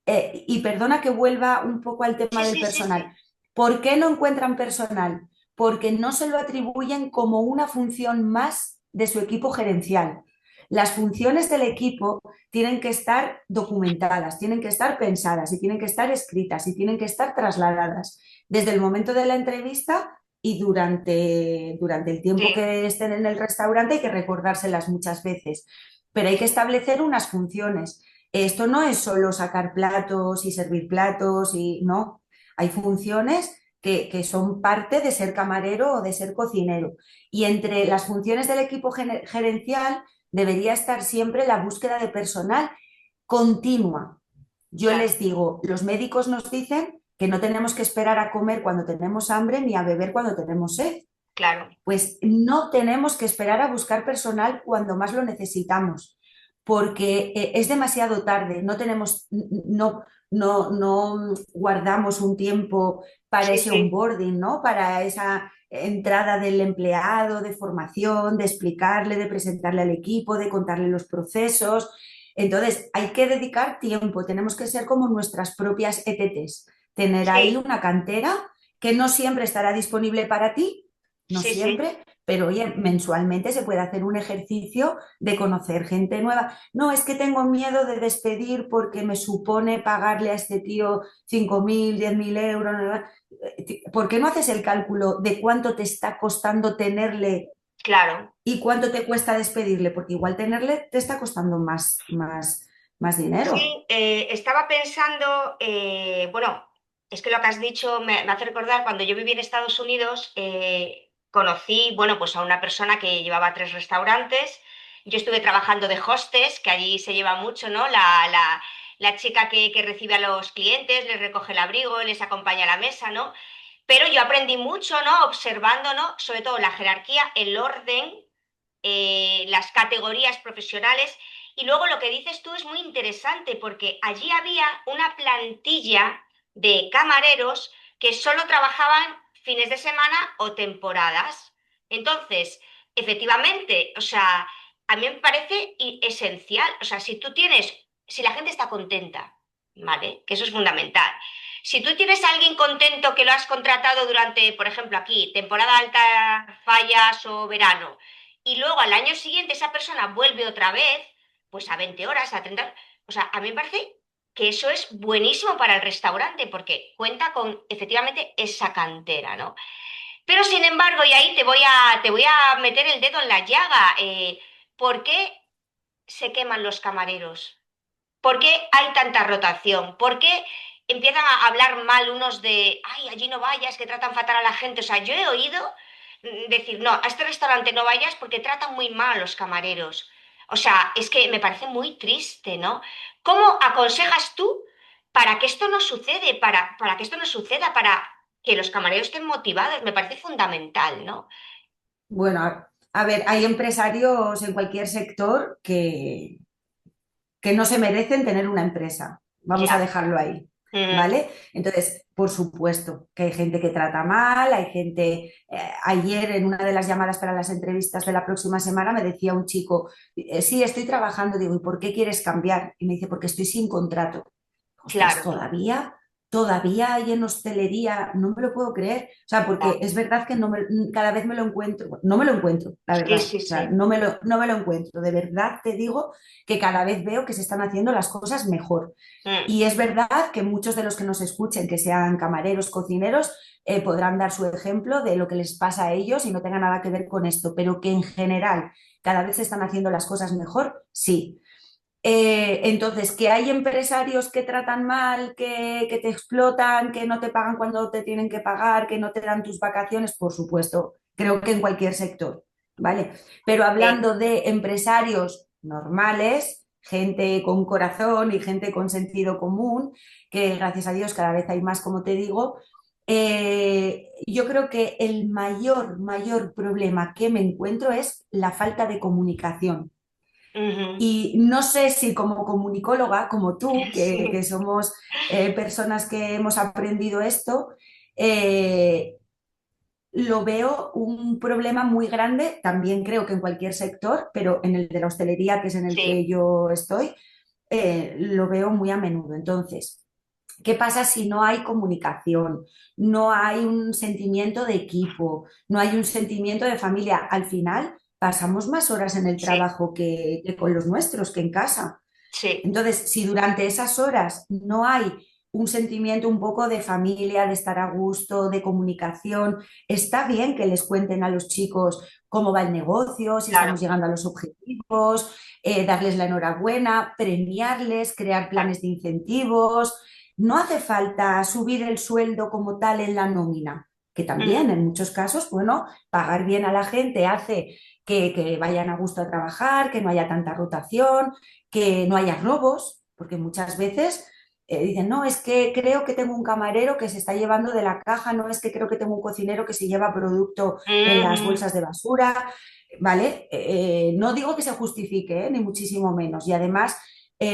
Y perdona que vuelva un poco al tema Sí, del sí, sí, personal. sí. ¿Por qué no encuentran personal? Porque no se lo atribuyen como una función más de su equipo gerencial. Las funciones del equipo tienen que estar documentadas, tienen que estar pensadas y tienen que estar escritas y tienen que estar trasladadas desde el momento de la entrevista y durante el tiempo Sí, que estén en el restaurante hay que recordárselas muchas veces, pero hay que establecer unas funciones. Esto no es solo sacar platos y servir platos y no, hay funciones que son parte de ser camarero o de ser cocinero. Y entre las funciones del equipo gerencial debería estar siempre la búsqueda de personal continua. Yo claro, les digo, los médicos nos dicen que no tenemos que esperar a comer cuando tenemos hambre ni a beber cuando tenemos sed. claro. Pues no tenemos que esperar a buscar personal cuando más lo necesitamos, porque es demasiado tarde, no guardamos un tiempo para Sí, ese sí, onboarding, ¿no? Para esa entrada del empleado, de formación, de explicarle, de presentarle al equipo, de contarle los procesos. Entonces, hay que dedicar tiempo, tenemos que ser como nuestras propias ETTs, tener ahí sí, una cantera que no siempre estará disponible para ti, no sí, sí. siempre, pero oye, mensualmente se puede hacer un ejercicio de conocer gente nueva. No, es que tengo miedo de despedir porque me supone pagarle a este tío 5.000, 10.000 euros. ¿Por qué no haces el cálculo de cuánto te está costando tenerle Claro. y cuánto te cuesta despedirle? Porque igual tenerle te está costando más dinero. Sí, estaba pensando, bueno, es que lo que has dicho me hace recordar cuando yo viví en Estados Unidos, conocí, bueno, pues a una persona que llevaba 3 restaurantes. Yo estuve trabajando de hostess, que allí se lleva mucho, ¿no? La chica que recibe a los clientes, les recoge el abrigo, les acompaña a la mesa, ¿no? Pero yo aprendí mucho, ¿no? Observando, ¿no? Sobre todo la jerarquía, el orden, las categorías profesionales. Y luego lo que dices tú es muy interesante porque allí había una plantilla de camareros que solo trabajaban fines de semana o temporadas. Entonces, efectivamente, o sea, a mí me parece esencial. O sea, si la gente está contenta, ¿vale? Que eso es fundamental. Si tú tienes a alguien contento que lo has contratado durante, por ejemplo, aquí, temporada alta, fallas o verano, y luego al año siguiente esa persona vuelve otra vez, pues a 20 horas, a 30 horas. O sea, a mí me parece que eso es buenísimo para el restaurante porque cuenta con efectivamente esa cantera, ¿no? Pero sin embargo, y ahí te voy a meter el dedo en la llaga, ¿por qué se queman los camareros? ¿Por qué hay tanta rotación? ¿Por qué empiezan a hablar mal unos de, ay, allí no vayas, que tratan fatal a la gente? O sea, yo he oído decir, no, a este restaurante no vayas porque tratan muy mal a los camareros. O sea, es que me parece muy triste, ¿no? ¿Cómo aconsejas tú para que esto no sucede, para que esto no suceda, para que los camareros estén motivados? Me parece fundamental, ¿no? Bueno, a ver, hay empresarios en cualquier sector que no se merecen tener una empresa. Vamos a Ya. dejarlo ahí, Ujú. ¿vale? Entonces, por supuesto que hay gente que trata mal, hay gente... ayer en una de las llamadas para las entrevistas de la próxima semana me decía un chico, sí, estoy trabajando, digo, ¿y por qué quieres cambiar? Y me dice, porque estoy sin contrato. Ostras, Claro, todavía hay en hostelería, no me lo puedo creer. O sea, porque ya. es verdad que cada vez me lo encuentro, no me lo encuentro, la Sí, verdad. sí, O sea, sí. no me lo encuentro. De verdad te digo que cada vez veo que se están haciendo las cosas mejor. Mm, Y es verdad que muchos de los que nos escuchen, que sean camareros, cocineros, podrán dar su ejemplo de lo que les pasa a ellos y no tenga nada que ver con esto, pero que en general cada vez se están haciendo las cosas mejor, sí. Entonces, que hay empresarios que tratan mal, que te explotan, que no te pagan cuando te tienen que pagar, que no te dan tus vacaciones, por supuesto, creo que en cualquier sector, ¿vale? Pero sí, hablando de empresarios normales, gente con corazón y gente con sentido común, que gracias a Dios cada vez hay más, como te digo, Yo creo que el mayor problema que me encuentro es la falta de comunicación. Ujú. Y no sé si como comunicóloga, como tú, que Sí, somos personas que hemos aprendido esto, eh, lo veo un problema muy grande, también creo que en cualquier sector, pero en el de la hostelería, que es en el que sí, yo estoy, lo veo muy a menudo. Entonces, ¿qué pasa si no hay comunicación? No hay un sentimiento de equipo, no hay un sentimiento de familia. Al final, pasamos más horas en el sí, trabajo que con los nuestros, que en casa. sí, Entonces, si durante esas horas no hay un sentimiento un poco de familia, de estar a gusto, de comunicación, está bien que les cuenten a los chicos cómo va el negocio, si estamos claro, llegando a los objetivos, darles la enhorabuena, premiarles, crear claro. planes de incentivos. No hace falta subir el sueldo como tal en la nómina, que también Ujú. en muchos casos, bueno, pagar bien a la gente hace que vayan a gusto a trabajar, que no haya tanta rotación, que no haya robos, porque muchas veces dicen, no, es que creo que tengo un camarero que se está llevando de la caja, no es que creo que tengo un cocinero que se lleva producto en las Ujú. bolsas de basura, ¿vale? No digo que se justifique, ni muchísimo menos. Y además,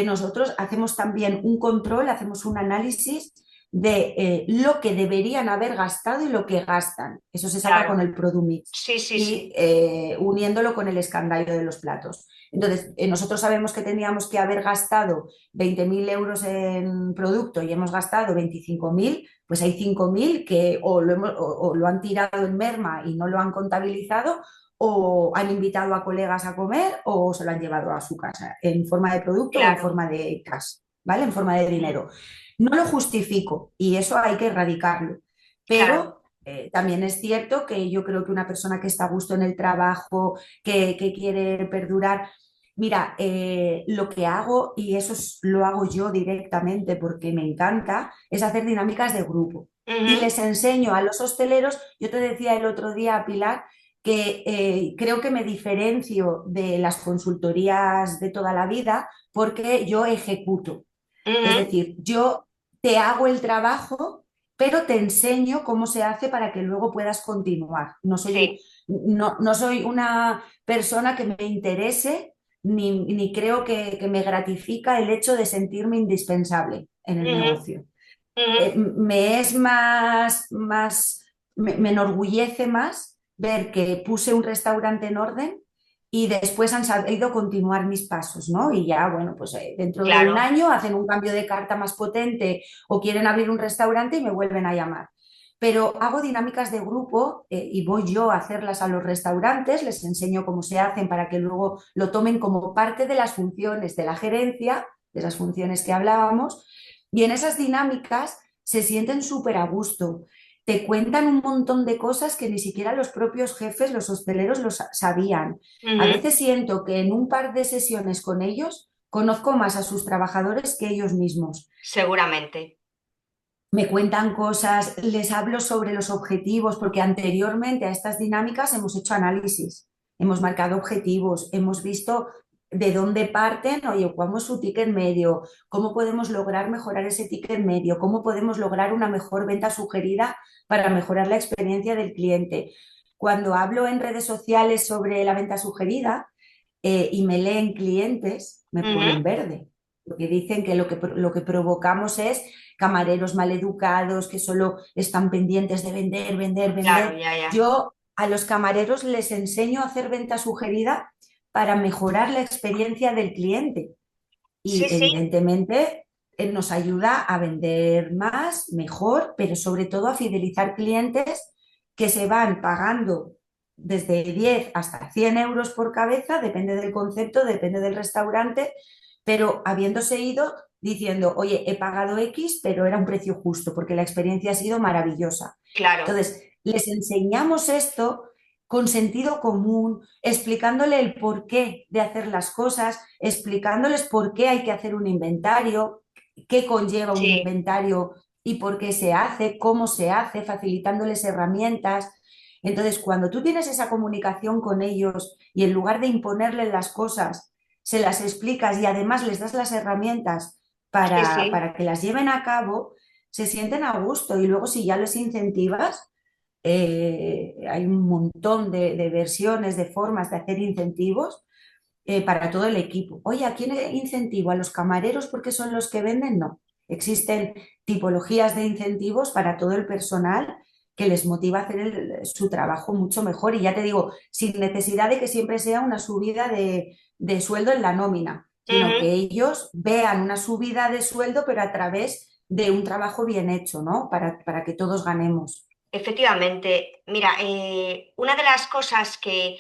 nosotros hacemos también un control, hacemos un análisis de lo que deberían haber gastado y lo que gastan. Eso se saca con Claro, el Produmix sí, sí, y sí, uniéndolo con el escandallo de los platos. Entonces, nosotros sabemos que teníamos que haber gastado 20.000 euros en producto y hemos gastado 25.000, pues hay 5.000 que o lo han tirado en merma y no lo han contabilizado, o han invitado a colegas a comer o se lo han llevado a su casa en forma de producto o en claro. forma de cash, ¿vale? En forma de Ujú. dinero. No lo justifico y eso hay que erradicarlo, Claro. pero también es cierto que yo creo que una persona que está a gusto en el trabajo, que quiere perdurar, mira, lo que hago, y eso lo hago yo directamente porque me encanta, es hacer dinámicas de grupo. Y Ujú. les enseño a los hosteleros, yo te decía el otro día, Pilar, que creo que me diferencio de las consultorías de toda la vida porque yo ejecuto. Es Ujú. decir, yo te hago el trabajo, pero te enseño cómo se hace para que luego puedas continuar. Sí. No soy una persona que me interese ni creo que me gratifica el hecho de sentirme indispensable en el Ujú. negocio. Ujú. Me es me enorgullece más ver que puse un restaurante en orden y después han sabido continuar mis pasos, ¿no? Y ya, bueno, pues dentro de un Claro. año hacen un cambio de carta más potente o quieren abrir un restaurante y me vuelven a llamar. Pero hago dinámicas de grupo y voy yo a hacerlas a los restaurantes, les enseño cómo se hacen para que luego lo tomen como parte de las funciones de la gerencia, de esas funciones que hablábamos, y en esas dinámicas se sienten súper a gusto. Te cuentan un montón de cosas que ni siquiera los propios jefes, los hosteleros, los sabían. A Ujú. veces siento que en un par de sesiones con ellos conozco más a sus trabajadores que ellos mismos. Seguramente. Me cuentan cosas, les hablo sobre los objetivos, porque anteriormente a estas dinámicas hemos hecho análisis, hemos marcado objetivos, hemos visto de dónde parten, oye, cómo es su ticket medio, cómo podemos lograr mejorar ese ticket medio, cómo podemos lograr una mejor venta sugerida para mejorar la experiencia del cliente. Cuando hablo en redes sociales sobre la venta sugerida y me leen clientes, me Ujú. ponen verde, porque dicen que lo que provocamos es camareros maleducados que solo están pendientes de vender, vender, Claro, vender. ya, ya. Yo a los camareros les enseño a hacer venta sugerida para mejorar la experiencia del cliente y Sí, sí. evidentemente nos ayuda a vender más, mejor, pero sobre todo a fidelizar clientes que se van pagando desde 10 hasta 100 euros por cabeza, depende del concepto, depende del restaurante, pero habiéndose ido diciendo, oye, he pagado X, pero era un precio justo porque la experiencia ha sido maravillosa. Claro. Entonces, les enseñamos esto con sentido común, explicándole el porqué de hacer las cosas, explicándoles por qué hay que hacer un inventario, qué conlleva un Sí. inventario y por qué se hace, cómo se hace, facilitándoles herramientas. Entonces, cuando tú tienes esa comunicación con ellos y en lugar de imponerles las cosas, se las explicas y además les das las herramientas Sí, sí. para que las lleven a cabo, se sienten a gusto y luego si ya les incentivas, hay un montón de versiones, de formas de hacer incentivos para todo el equipo. Oye, ¿a quién incentivo? ¿A los camareros porque son los que venden? No. Existen tipologías de incentivos para todo el personal que les motiva a hacer su trabajo mucho mejor. Y ya te digo, sin necesidad de que siempre sea una subida de sueldo en la nómina, sino Ujú. que ellos vean una subida de sueldo, pero a través de un trabajo bien hecho, ¿no? Para que todos ganemos. Efectivamente, mira, una de las cosas que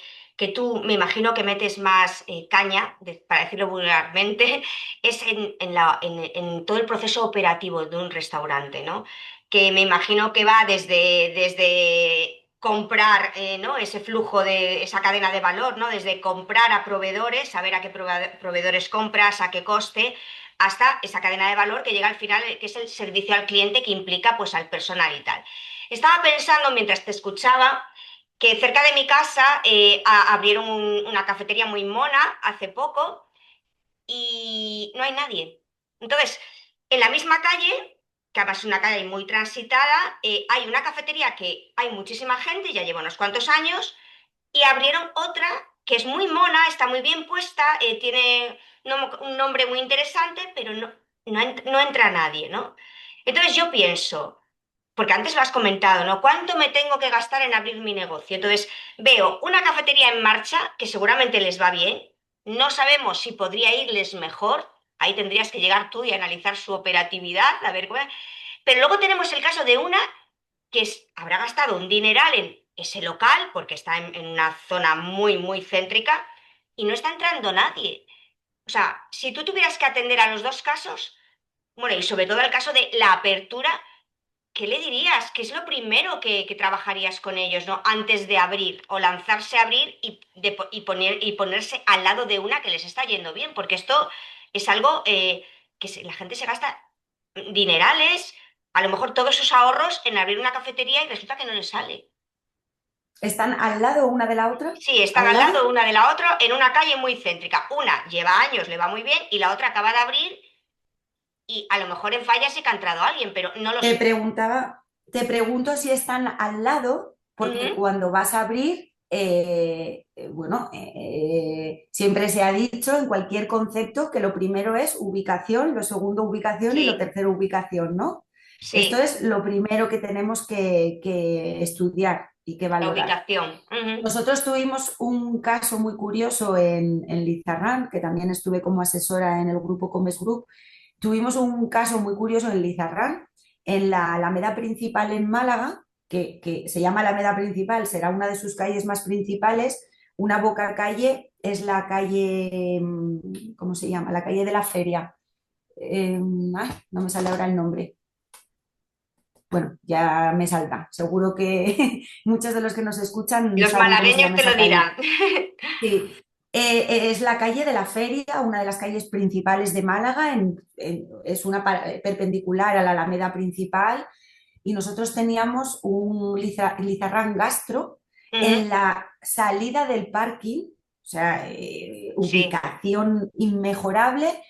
tú me imagino que metes más caña, para decirlo vulgarmente, es en todo el proceso operativo de un restaurante, ¿no? Que me imagino que va desde comprar, ¿no? Ese flujo de esa cadena de valor, ¿no? Desde comprar a proveedores, saber a qué proveedores compras, a qué coste, hasta esa cadena de valor que llega al final, que es el servicio al cliente que implica pues al personal y tal. Estaba pensando mientras te escuchaba que cerca de mi casa abrieron una cafetería muy mona hace poco y no hay nadie. Entonces, en la misma calle, que además es una calle muy transitada, hay una cafetería que hay muchísima gente, ya lleva unos cuantos años, y abrieron otra que es muy mona, está muy bien puesta, tiene un nombre muy interesante, pero no entra nadie, ¿no? Entonces yo pienso, porque antes lo has comentado, ¿no? ¿Cuánto me tengo que gastar en abrir mi negocio? Entonces, veo una cafetería en marcha que seguramente les va bien. No sabemos si podría irles mejor. Ahí tendrías que llegar tú y analizar su operatividad, a ver, pero luego tenemos el caso de una que habrá gastado un dineral en ese local, porque está en una zona muy, muy céntrica, y no está entrando nadie. O sea, si tú tuvieras que atender a los dos casos, bueno, y sobre todo el caso de la apertura, ¿qué le dirías? ¿Qué es lo primero que trabajarías con ellos, ¿no? Antes de abrir o lanzarse a abrir y ponerse al lado de una que les está yendo bien, porque esto es algo la gente se gasta dinerales, a lo mejor todos sus ahorros en abrir una cafetería y resulta que no les sale. ¿Están al lado una de la otra? Sí, están ¿Al al lado? lado una de la otra en una calle muy céntrica. Una lleva años, le va muy bien, y la otra acaba de abrir y a lo mejor en falla sí que ha entrado alguien, pero no lo Te sé. preguntaba, te pregunto si están al lado, porque Ujú. cuando vas a abrir, siempre se ha dicho en cualquier concepto que lo primero es ubicación, lo segundo ubicación y lo Sí, tercero ubicación, ¿no? Esto sí, es lo primero que tenemos que estudiar y que la valorar. ubicación. Ujú. Nosotros tuvimos un caso muy curioso en Lizarrán, que también estuve como asesora en el grupo Comes Group. Tuvimos un caso muy curioso en Lizarrán, en la Alameda Principal en Málaga, que se llama Alameda Principal, será una de sus calles más principales. Una boca calle es la calle, ¿cómo se llama? La calle de la Feria. No me sale ahora el nombre. Bueno, ya me saldrá. Seguro que muchos de los que nos escuchan Los saben cómo se malagueños llama te lo esa calle. dirán. Sí, es la calle de la Feria, una de las calles principales de Málaga, es una perpendicular a la Alameda principal y nosotros teníamos un Lizarrán Gastro en Ujú. la salida del parking, o sea, Sí, ubicación inmejorable.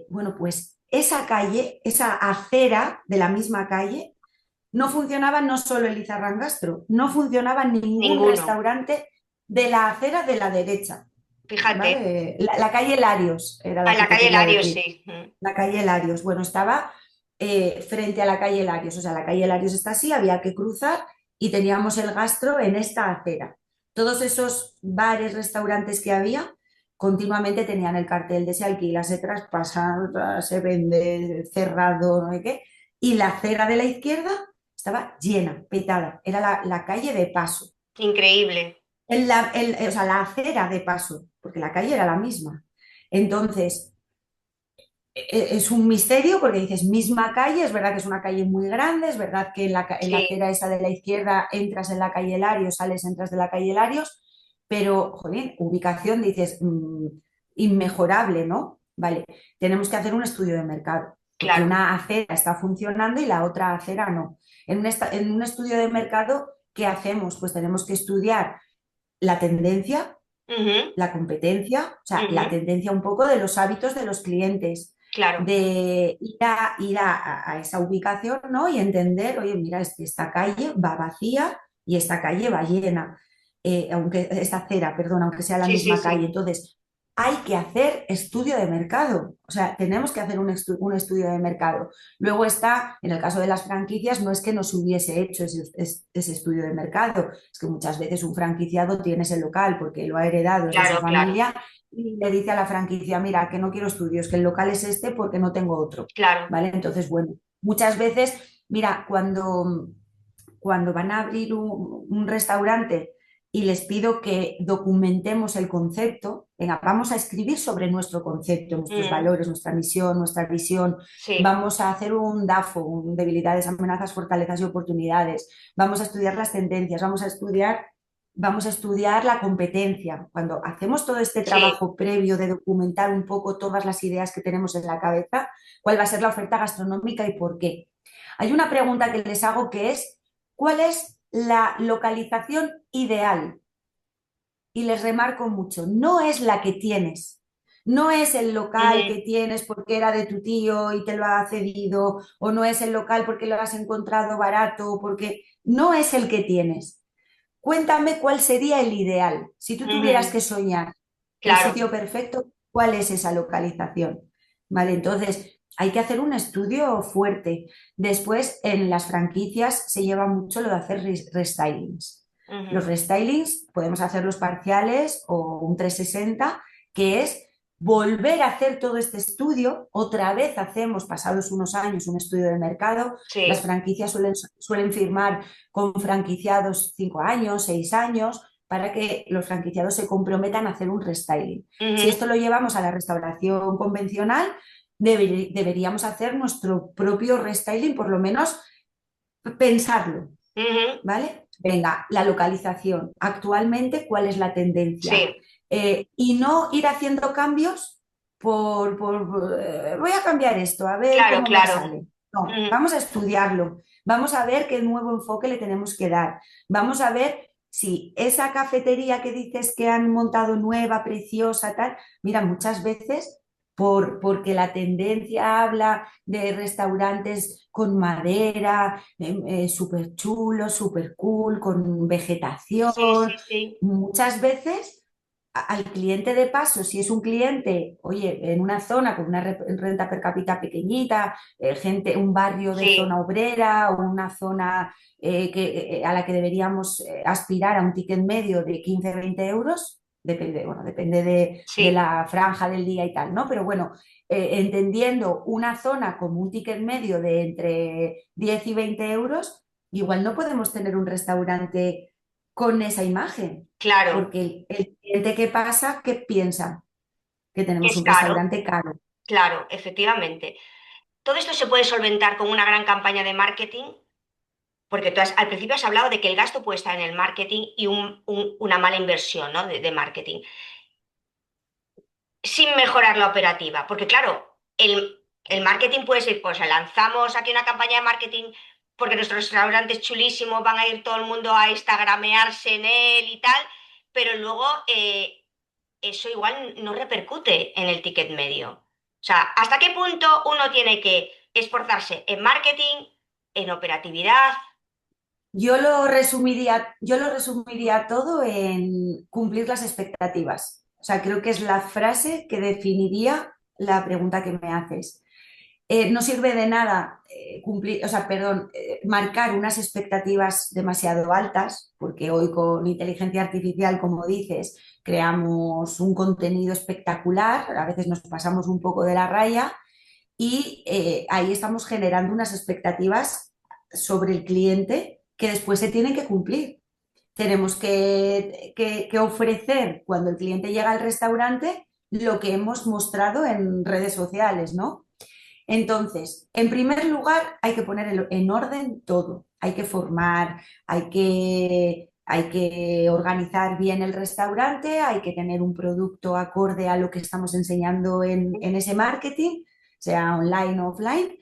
Bueno, pues esa calle, esa acera de la misma calle, no funcionaba no solo el Lizarrán Gastro, no funcionaba ningún ninguno. restaurante de la acera de la derecha, Fíjate. ¿vale? La calle Larios era A la que la te calle quería Larios, decir. sí. Mm. La calle Larios, bueno, estaba frente a la calle Larios, o sea, la calle Larios está así, había que cruzar y teníamos el gastro en esta acera. Todos esos bares, restaurantes que había, continuamente tenían el cartel de se alquila, se traspasa, se vende, cerrado, no sé qué, y la acera de la izquierda estaba llena, petada, era la calle de paso, Increíble. o sea, la acera de paso, porque la calle era la misma. Entonces, es un misterio porque dices misma calle, es verdad que es una calle muy grande, es verdad que en la Sí. acera esa de la izquierda entras en la calle Larios, sales, entras de la calle Larios, pero, joder, ubicación dices inmejorable, ¿no? Vale, tenemos que hacer un estudio de mercado, porque Claro. una acera está funcionando y la otra acera no. En un estudio de mercado, ¿qué hacemos? Pues tenemos que estudiar la tendencia, Ujú, la competencia, o sea, la ujú. tendencia un poco de los hábitos de los clientes, claro, de ir a esa ubicación, ¿no? Y entender, oye, mira, esta calle va vacía y esta calle va llena, aunque esta acera, perdón, aunque sea la sí, sí, misma calle. sí, Entonces, hay que hacer estudio de mercado, o sea, tenemos que hacer un estudio de mercado. Luego está, en el caso de las franquicias, no es que no se hubiese hecho ese estudio de mercado, es que muchas veces un franquiciado tiene ese local porque lo ha heredado, es de su claro, claro, familia y le dice a la franquicia, mira, que no quiero estudios, que el local es este porque no tengo otro, claro, ¿vale? Entonces, bueno, muchas veces, mira, cuando van a abrir un restaurante y les pido que documentemos el concepto, venga, vamos a escribir sobre nuestro concepto, nuestros mm, valores, nuestra misión, nuestra visión, sí, vamos a hacer un DAFO, un debilidades, amenazas, fortalezas y oportunidades, vamos a estudiar las tendencias, vamos a estudiar la competencia. Cuando hacemos todo este sí, trabajo previo de documentar un poco todas las ideas que tenemos en la cabeza, cuál va a ser la oferta gastronómica y por qué. Hay una pregunta que les hago que es, ¿cuál es la localización ideal? Y les remarco mucho, no es la que tienes, no es el local ujú, que tienes porque era de tu tío y te lo ha cedido, o no es el local porque lo has encontrado barato, porque no es el que tienes. Cuéntame cuál sería el ideal. Si tú tuvieras ujú, que soñar el claro, sitio perfecto, ¿cuál es esa localización? Vale, entonces hay que hacer un estudio fuerte. Después, en las franquicias se lleva mucho lo de hacer restylings. Los ujú, restylings podemos hacerlos parciales o un 360, que es volver a hacer todo este estudio. Otra vez hacemos, pasados unos años, un estudio de mercado. Las sí, franquicias suelen firmar con franquiciados 5 años, 6 años, para que los franquiciados se comprometan a hacer un restyling. Si ujú, esto lo llevamos a la restauración convencional, deberíamos hacer nuestro propio restyling, por lo menos pensarlo, ujú, ¿vale? Venga, la localización. Actualmente, ¿cuál es la tendencia? sí, Y no ir haciendo cambios voy a cambiar esto, a ver claro, cómo me claro, sale. No, ujú, vamos a estudiarlo, vamos a ver qué nuevo enfoque le tenemos que dar, vamos a ver si esa cafetería que dices que han montado nueva, preciosa, tal, mira, muchas veces porque la tendencia habla de restaurantes con madera, súper chulos, súper cool, con sí, vegetación. sí, sí, Muchas veces al cliente de paso, si es un cliente, oye, en una zona con una renta per cápita pequeñita, gente, un barrio de sí, zona obrera o una zona a la que deberíamos aspirar a un ticket medio de 15-20 euros, depende, bueno, depende de sí, la franja del día y tal, ¿no? Pero bueno, entendiendo una zona como un ticket medio de entre 10 y 20 euros, igual no podemos tener un restaurante con esa imagen, claro, porque el cliente que pasa, ¿qué piensa? Que que tenemos es un caro, restaurante caro. claro, efectivamente. Todo esto se puede solventar con una gran campaña de marketing, porque al principio has hablado de que el gasto puede estar en el marketing y una mala inversión, ¿no? de marketing, sin mejorar la operativa. Porque claro, el marketing puede ser, pues lanzamos aquí una campaña de marketing porque nuestro restaurante es chulísimo, van a ir todo el mundo a instagramearse en él y tal, pero luego eso igual no repercute en el ticket medio. O sea, ¿hasta qué punto uno tiene que esforzarse en marketing, en operatividad? Yo lo resumiría todo en cumplir las expectativas. O sea, creo que es la frase que definiría la pregunta que me haces. No sirve de nada cumplir, o sea, perdón, marcar unas expectativas demasiado altas, porque hoy con inteligencia artificial, como dices, creamos un contenido espectacular, a veces nos pasamos un poco de la raya y ahí estamos generando unas expectativas sobre el cliente que después se tienen que cumplir. Tenemos que ofrecer cuando el cliente llega al restaurante lo que hemos mostrado en redes sociales, ¿no? Entonces, en primer lugar, hay que poner en orden todo. Hay que formar, hay que organizar bien el restaurante, hay que tener un producto acorde a lo que estamos enseñando en ese marketing, sea online o offline.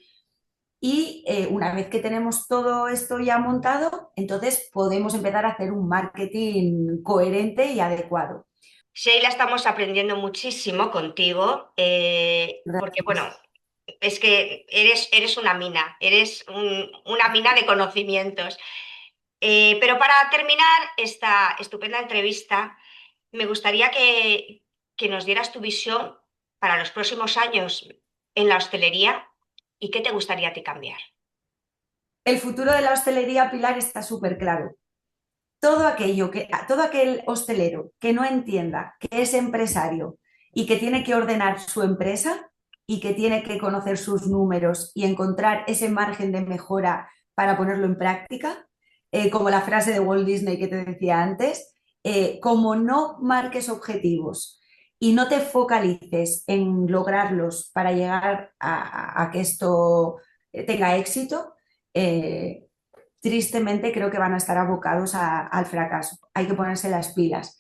Y una vez que tenemos todo esto ya montado, entonces podemos empezar a hacer un marketing coherente y adecuado. Sheila, estamos aprendiendo muchísimo contigo, porque bueno, Gracias. es que eres una mina, una mina de conocimientos. Pero para terminar esta estupenda entrevista, me gustaría que nos dieras tu visión para los próximos años en la hostelería y qué te gustaría a ti cambiar. El futuro de la hostelería, Pilar, está súper claro. Todo aquel hostelero que no entienda que es empresario y que tiene que ordenar su empresa y que tiene que conocer sus números y encontrar ese margen de mejora para ponerlo en práctica, como la frase de Walt Disney que te decía antes, como no marques objetivos y no te focalices en lograrlos para llegar a que esto tenga éxito, eh, tristemente creo que van a estar abocados al fracaso. Hay que ponerse las pilas,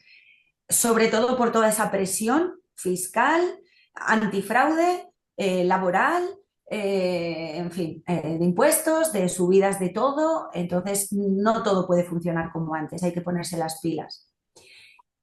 sobre todo por toda esa presión fiscal, antifraude, laboral, en fin, de impuestos, de subidas de todo. Entonces, no todo puede funcionar como antes, hay que ponerse las pilas.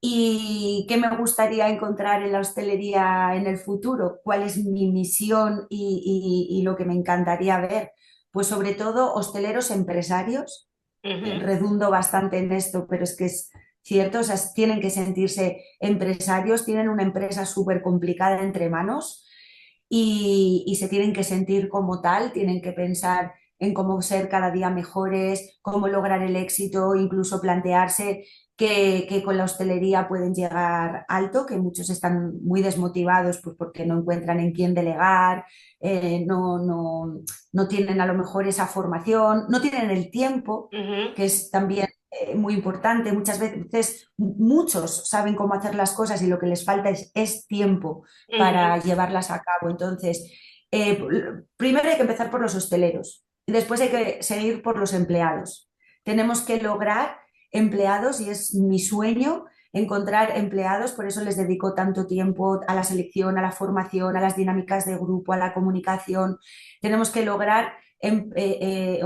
¿Y qué me gustaría encontrar en la hostelería en el futuro? ¿Cuál es mi misión y lo que me encantaría ver? Pues sobre todo hosteleros empresarios, Ujú, redundo bastante en esto, pero es que es cierto, o sea, tienen que sentirse empresarios, tienen una empresa súper complicada entre manos y se tienen que sentir como tal, tienen que pensar en cómo ser cada día mejores, cómo lograr el éxito, incluso plantearse que con la hostelería pueden llegar alto, que muchos están muy desmotivados pues, porque no encuentran en quién delegar, no tienen a lo mejor esa formación, no tienen el tiempo, ujú, que es también muy importante. Muchas veces muchos saben cómo hacer las cosas y lo que les falta es tiempo para ujú. llevarlas a cabo. Entonces, eh, primero hay que empezar por los hosteleros, después hay que seguir por los empleados. Tenemos que lograr empleados y es mi sueño encontrar empleados, por eso les dedico tanto tiempo a la selección, a la formación, a las dinámicas de grupo, a la comunicación. Tenemos que lograr empleados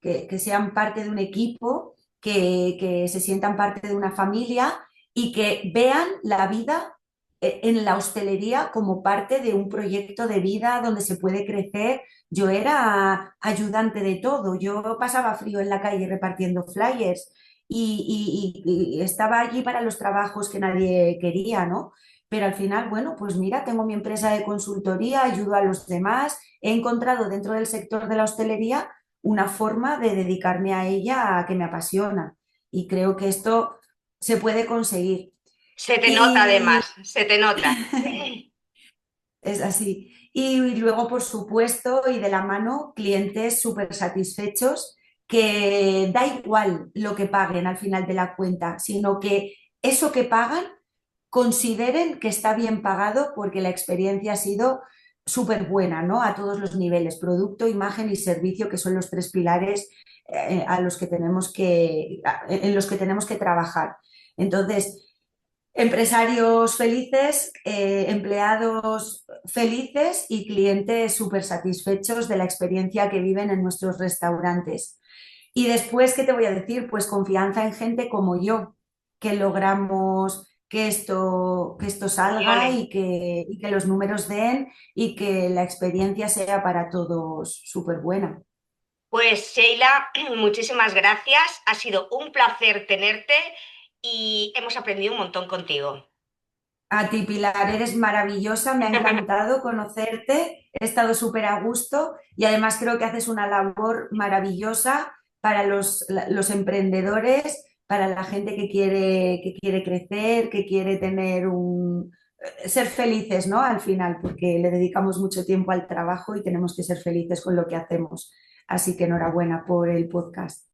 que sean parte de un equipo, que se sientan parte de una familia y que vean la vida en la hostelería como parte de un proyecto de vida donde se puede crecer. Yo era ayudante de todo, yo pasaba frío en la calle repartiendo flyers y estaba allí para los trabajos que nadie quería, ¿no? Pero al final, bueno, pues mira, tengo mi empresa de consultoría, ayudo a los demás, he encontrado dentro del sector de la hostelería una forma de dedicarme a ella que me apasiona y creo que esto se puede conseguir. Se te nota Y además, se te nota. es así. Y luego, por supuesto, y de la mano, clientes súper satisfechos, que da igual lo que paguen al final de la cuenta, sino que eso que pagan consideren que está bien pagado porque la experiencia ha sido súper buena, ¿no? A todos los niveles, producto, imagen y servicio, que son los tres pilares a los que en los que tenemos que trabajar. Entonces, empresarios felices, empleados felices y clientes súper satisfechos de la experiencia que viven en nuestros restaurantes. Y después, ¿qué te voy a decir? Pues confianza en gente como yo, que logramos que esto salga Funcione. y que los números den y que la experiencia sea para todos súper buena. Pues Sheila, muchísimas gracias. Ha sido un placer tenerte y hemos aprendido un montón contigo. A ti, Pilar, eres maravillosa, me ha encantado conocerte, he estado súper a gusto y además creo que haces una labor maravillosa para los emprendedores, para la gente que quiere crecer, que quiere tener ser felices, ¿no? Al final, porque le dedicamos mucho tiempo al trabajo y tenemos que ser felices con lo que hacemos. Así que enhorabuena por el podcast.